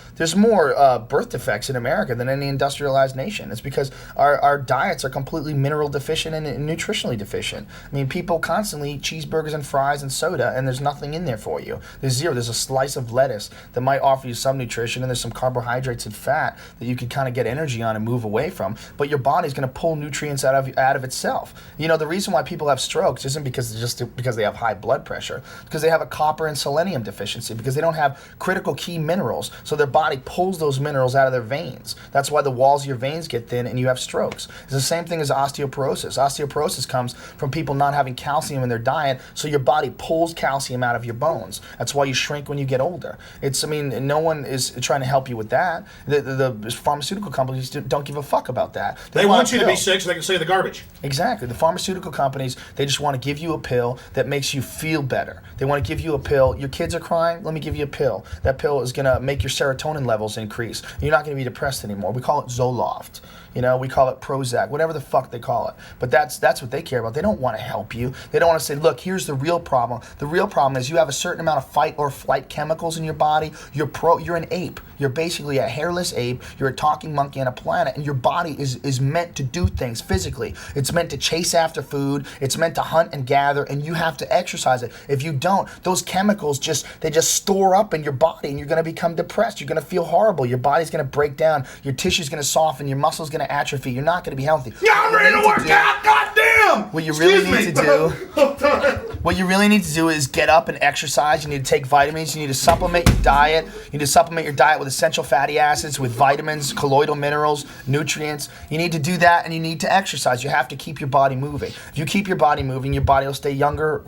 birth defects in America than any industrialized nation. It's because our diets are completely mineral deficient and nutritionally deficient. I mean, people constantly eat cheeseburgers and fries and soda, and there's nothing in there for you. There's zero. There's a slice of lettuce that might offer you some nutrition, and there's some carbohydrates and fat that you can kind of get energy on and move away from. But your body's going to pull nutrients out of itself. The reason why people have strokes isn't because they have high blood pressure. It's because they have a copper and selenium deficiency, because they don't have critical key minerals, so their body pulls those minerals out of their veins. That's why the walls of your veins get thin and you have strokes. It's the same thing as osteoporosis. Osteoporosis comes from people not having calcium in their diet, so your body pulls calcium out of your bones. That's why you shrink when you get older. No one is trying to help you with that. The pharmaceutical companies don't give a fuck about that. They want you to be sick so they can say the garbage. Exactly. The pharmaceutical companies, they just want to give you a pill that makes you feel better. They want to give you a pill. Your kids are crying, let me give you a pill. That pill is going to make your serotonin levels increase. You're not going to be depressed anymore. We call it Zoloft. We call it Prozac, whatever the fuck they call it. But that's what they care about. They don't want to help you. They don't want to say, look, here's the real problem. The real problem is you have a certain amount of fight or flight chemicals in your body. You're an ape. You're basically a hairless ape. You're a talking monkey on a planet, and your body is meant to do things physically. It's meant to chase after food. It's meant to hunt and gather, and you have to exercise it. If you don't, those chemicals just store up in your body, and you're going to become depressed. You're going to feel horrible. Your body's going to break down. Your tissue's going to soften. Your muscles going to atrophy. You're not going to be healthy. Yeah, I'm ready to work out. Goddamn! What you really need to do is get up and exercise. You need to take vitamins. You need to supplement your diet. You need to supplement your diet with essential fatty acids, with vitamins, colloidal minerals, nutrients. You need to do that, and you need to exercise. You have to keep your body moving. If you keep your body moving, your body will stay younger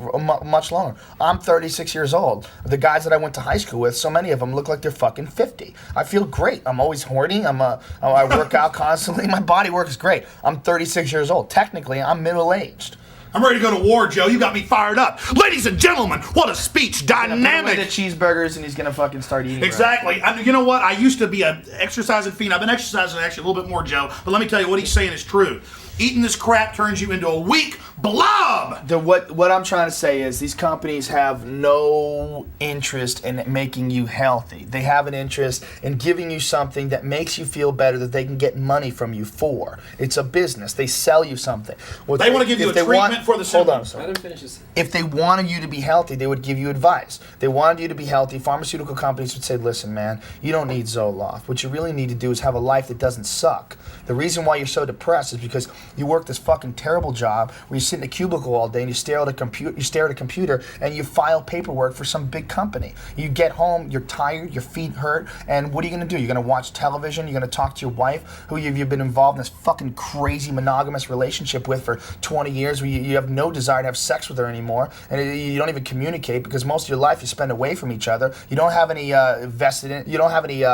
much longer. I'm 36 years old. The guys that I went to high school with, so many of them look like they're fucking 50. I feel great. I'm always horny. I work out constantly. My body works great. I'm 36 years old. Technically, I'm middle-aged. I'm ready to go to war, Joe. You got me fired up. Ladies and gentlemen, what a speech. Dynamic. The cheeseburgers, and he's going to fucking start eating. Exactly. You know what? I used to be an exercising fiend. I've been exercising actually a little bit more, Joe. But let me tell you, what he's saying is true. Eating this crap turns you into a weak blob. What I'm trying to say is these companies have no interest in making you healthy. They have an interest in giving you something that makes you feel better, that they can get money from you for. It's a business. They sell you something. They want to give you a treatment for the symptoms. Hold on. Let him finish this. If they wanted you to be healthy, they would give you advice. They wanted you to be healthy. Pharmaceutical companies would say, listen, man, you don't need Zoloft. What you really need to do is have a life that doesn't suck. The reason why you're so depressed is because you work this fucking terrible job where you sit in a cubicle all day and you stare at a computer and you file paperwork for some big company. You get home, you're tired, your feet hurt, and what are you going to do? You're going to watch television, you're going to talk to your wife, who you've been involved in this fucking crazy monogamous relationship with for 20 years, where you have no desire to have sex with her anymore, and you don't even communicate because most of your life you spend away from each other. You don't have any you don't have any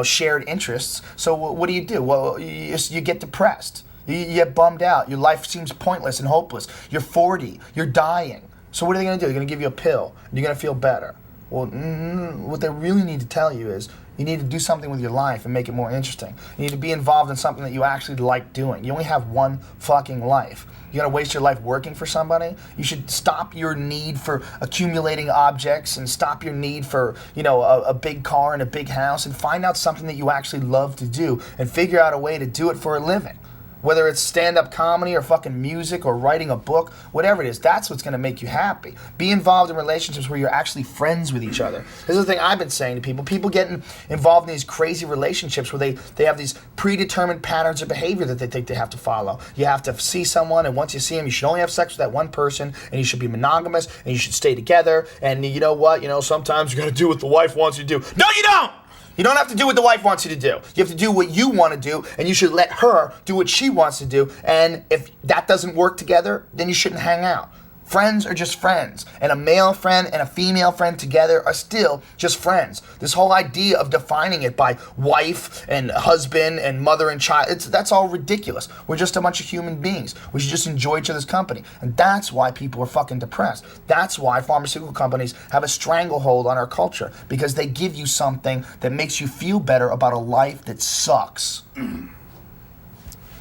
shared interests. So what do? Well, you get depressed. You get bummed out. Your life seems pointless and hopeless. You're 40. You're dying. So what are they going to do? They're going to give you a pill. And you're going to feel better. Well, what they really need to tell you is you need to do something with your life and make it more interesting. You need to be involved in something that you actually like doing. You only have one fucking life. You're going to waste your life working for somebody? You should stop your need for accumulating objects and stop your need for, a big car and a big house, and find out something that you actually love to do and figure out a way to do it for a living. Whether it's stand-up comedy or fucking music or writing a book, whatever it is, that's what's going to make you happy. Be involved in relationships where you're actually friends with each other. This is the thing I've been saying to people. People getting involved in these crazy relationships where they have these predetermined patterns of behavior that they think they have to follow. You have to see someone, and once you see them, you should only have sex with that one person, and you should be monogamous, and you should stay together, and you know what? Sometimes you got to do what the wife wants you to do. No, you don't! You don't have to do what the wife wants you to do. You have to do what you want to do, and you should let her do what she wants to do. And if that doesn't work together, then you shouldn't hang out. Friends are just friends, and a male friend and a female friend together are still just friends. This whole idea of defining it by wife and husband and mother and child, that's all ridiculous. We're just a bunch of human beings. We should just enjoy each other's company. And that's why people are fucking depressed. That's why pharmaceutical companies have a stranglehold on our culture, because they give you something that makes you feel better about a life that sucks.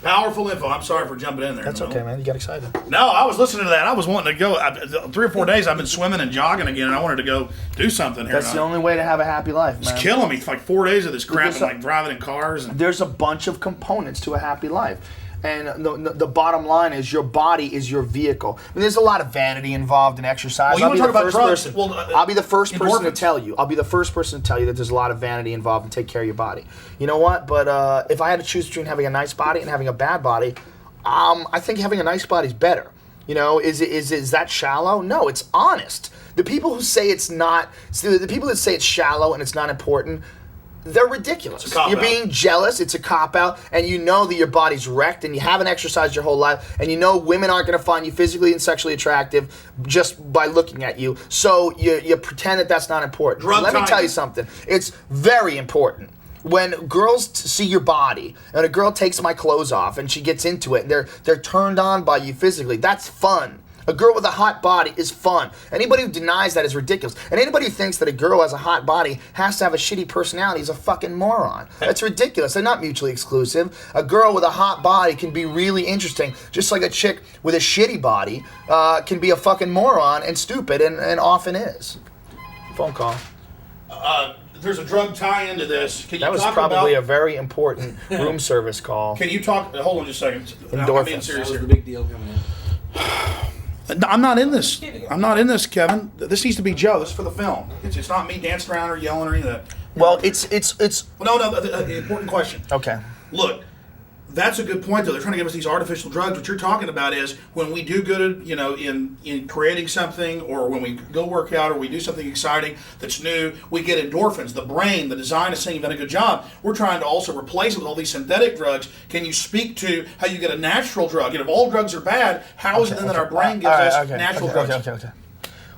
Powerful info. I'm sorry for jumping in there. That's okay, man. You got excited. No, I was listening to that. I was wanting to go. 3 or 4 days I've been swimming and jogging again, and I wanted to go do something here. That's the only way to have a happy life, man. It's killing me. It's like 4 days of this crap and like driving in cars. And there's a bunch of components to a happy life. And the bottom line is your body is your vehicle. I mean, there's a lot of vanity involved in exercise. Well, you want to talk about drugs? I'll be the first person to endorphins. tell you. I'll be the first person to tell you that there's a lot of vanity involved in take care of your body. You know what? But if I had to choose between having a nice body and having a bad body, I think having a nice body is better. You know, is that shallow? No, it's honest. The people who say it's not, the people that say it's shallow and it's not important, they're ridiculous. It's a cop-out. You're being jealous, it's a cop-out, and you know that your body's wrecked and you haven't exercised your whole life, and you know women aren't going to find you physically and sexually attractive just by looking at you, so you pretend that that's not important. Let me tell you something. It's very important. When girls see your body, and a girl takes my clothes off and she gets into it, and they're turned on by you physically, that's fun. A girl with a hot body is fun. Anybody who denies that is ridiculous. And anybody who thinks that a girl who has a hot body has to have a shitty personality is a fucking moron. That's ridiculous. They're not mutually exclusive. A girl with a hot body can be really interesting, just like a chick with a shitty body can be a fucking moron and stupid, and often is. Phone call. There's a drug tie into this. Can you That was talk probably about, a very important room service call. Can you talk? Hold on just a second. I'm being Endorphins. serious That was here. the big deal coming in. I'm not in this. I'm not in this, Kevin. This needs to be Joe. This is for the film. It's not me dancing around or yelling or any of that. Well, it's No. The important question. okay. Look, that's a good point, though. They're trying to give us these artificial drugs. What you're talking about is when we do good, in creating something, or when we go work out, or we do something exciting that's new, we get endorphins. The brain, the design is saying you've done a good job. We're trying to also replace it with all these synthetic drugs. Can you speak to how you get a natural drug? And if all drugs are bad, how is it then that our brain gives us natural drugs? Okay.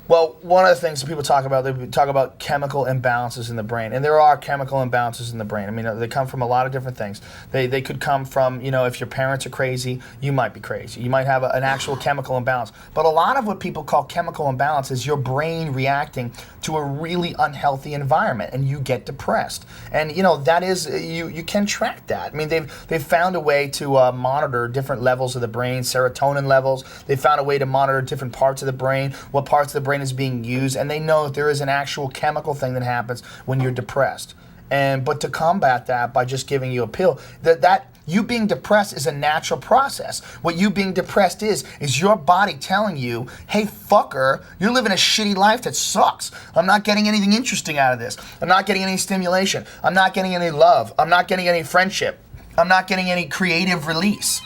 Well, one of the things that people talk about, they talk about chemical imbalances in the brain. And there are chemical imbalances in the brain. I mean, they come from a lot of different things. They could come from, if your parents are crazy, you might be crazy. You might have an actual chemical imbalance. But a lot of what people call chemical imbalance is your brain reacting to a really unhealthy environment, and you get depressed. And, that is, you can track that. I mean, they've found a way to monitor different levels of the brain, serotonin levels. They found a way to monitor different parts of the brain, what parts of the brain is being used, and they know that there is an actual chemical thing that happens when you're depressed. But to combat that by just giving you a pill, that you being depressed is a natural process. What you being depressed is your body telling you, hey fucker, you're living a shitty life that sucks. I'm not getting anything interesting out of this. I'm not getting any stimulation. I'm not getting any love. I'm not getting any friendship. I'm not getting any creative release.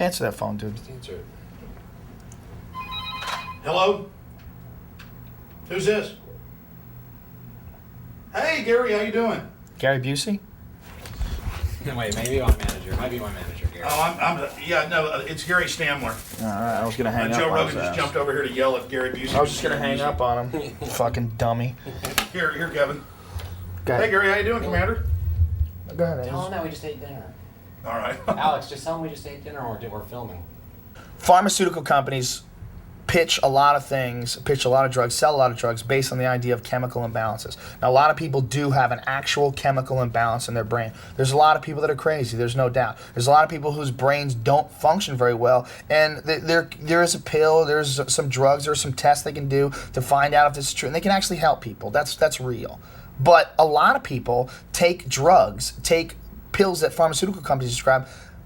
Answer that phone, dude. Answer it. Hello? Who's this? Hey, Gary, how you doing? Gary Busey? Wait, maybe my manager. Might be my manager, Gary. Oh, it's Gary Stamler. All right, I was gonna hang up Joe on Rogan his just ass. jumped over here to yell at Gary Busey. I was just gonna hang up on him. Fucking dummy. Here, Kevin. Go Hey, ahead. Gary, how you doing, Commander? Go ahead. Tell him Amos. that we just ate dinner. All right. Alex, just tell him we just ate dinner or we're filming. Pharmaceutical companies pitch a lot of things, pitch a lot of drugs, sell a lot of drugs based on the idea of chemical imbalances. Now, a lot of people do have an actual chemical imbalance in their brain. There's a lot of people that are crazy, there's no doubt. There's a lot of people whose brains don't function very well, and there is a pill, there's some drugs, there's some tests they can do to find out if this is true, and they can actually help people. That's real. But a lot of people take drugs, take pills that pharmaceutical companies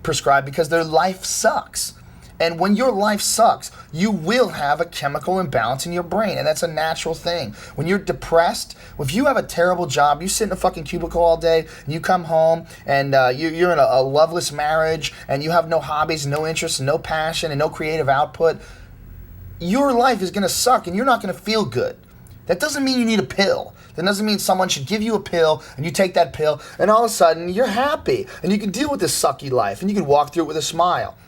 prescribe because their life sucks. And when your life sucks, you will have a chemical imbalance in your brain, and that's a natural thing. When you're depressed, if you have a terrible job, you sit in a fucking cubicle all day, and you come home, and you're in a loveless marriage, and you have no hobbies, no interests, no passion, and no creative output, your life is going to suck, and you're not going to feel good. That doesn't mean you need a pill. That doesn't mean someone should give you a pill, and you take that pill, and all of a sudden, you're happy, and you can deal with this sucky life, and you can walk through it with a smile.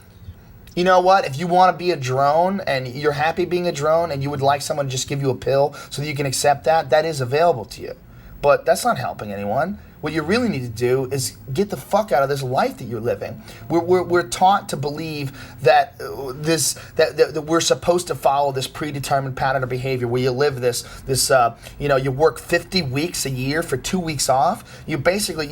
You know what? If you want to be a drone and you're happy being a drone and you would like someone to just give you a pill so that you can accept that, that is available to you. But that's not helping anyone. What you really need to do is get the fuck out of this life that you're living. We're taught to believe that that we're supposed to follow this predetermined pattern of behavior where you live this you work 50 weeks a year for 2 weeks off. You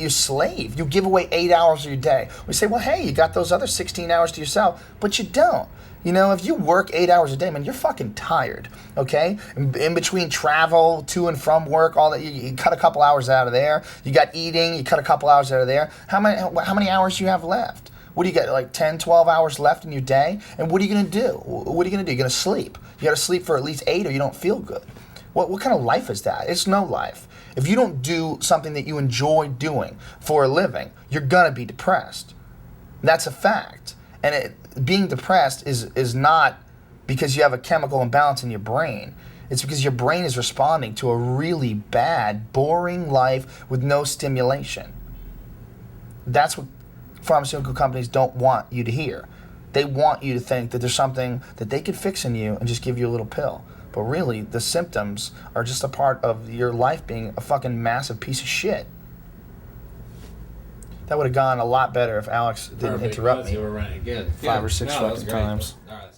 slave. You give away 8 hours of your day. We say, well, hey, you got those other 16 hours to yourself, but you don't. You know, if you work 8 hours a day, man, you're fucking tired, okay? In between travel, to and from work, all that, you cut a couple hours out of there. You got eating, you cut a couple hours out of there. How many hours do you have left? What do you got, like 10, 12 hours left in your day? And what are you going to do? What are you going to do? You're going to sleep. You got to sleep for at least 8 or you don't feel good. What kind of life is that? It's no life. If you don't do something that you enjoy doing for a living, you're going to be depressed. That's a fact. And being depressed is not because you have a chemical imbalance in your brain. It's because your brain is responding to a really bad, boring life with no stimulation. That's what pharmaceutical companies don't want you to hear. They want you to think that there's something that they could fix in you and just give you a little pill. But really, the symptoms are just a part of your life being a fucking massive piece of shit. That would have gone a lot better if Alex didn't interrupt me. You were running good. 5 or 6 fucking times. All right.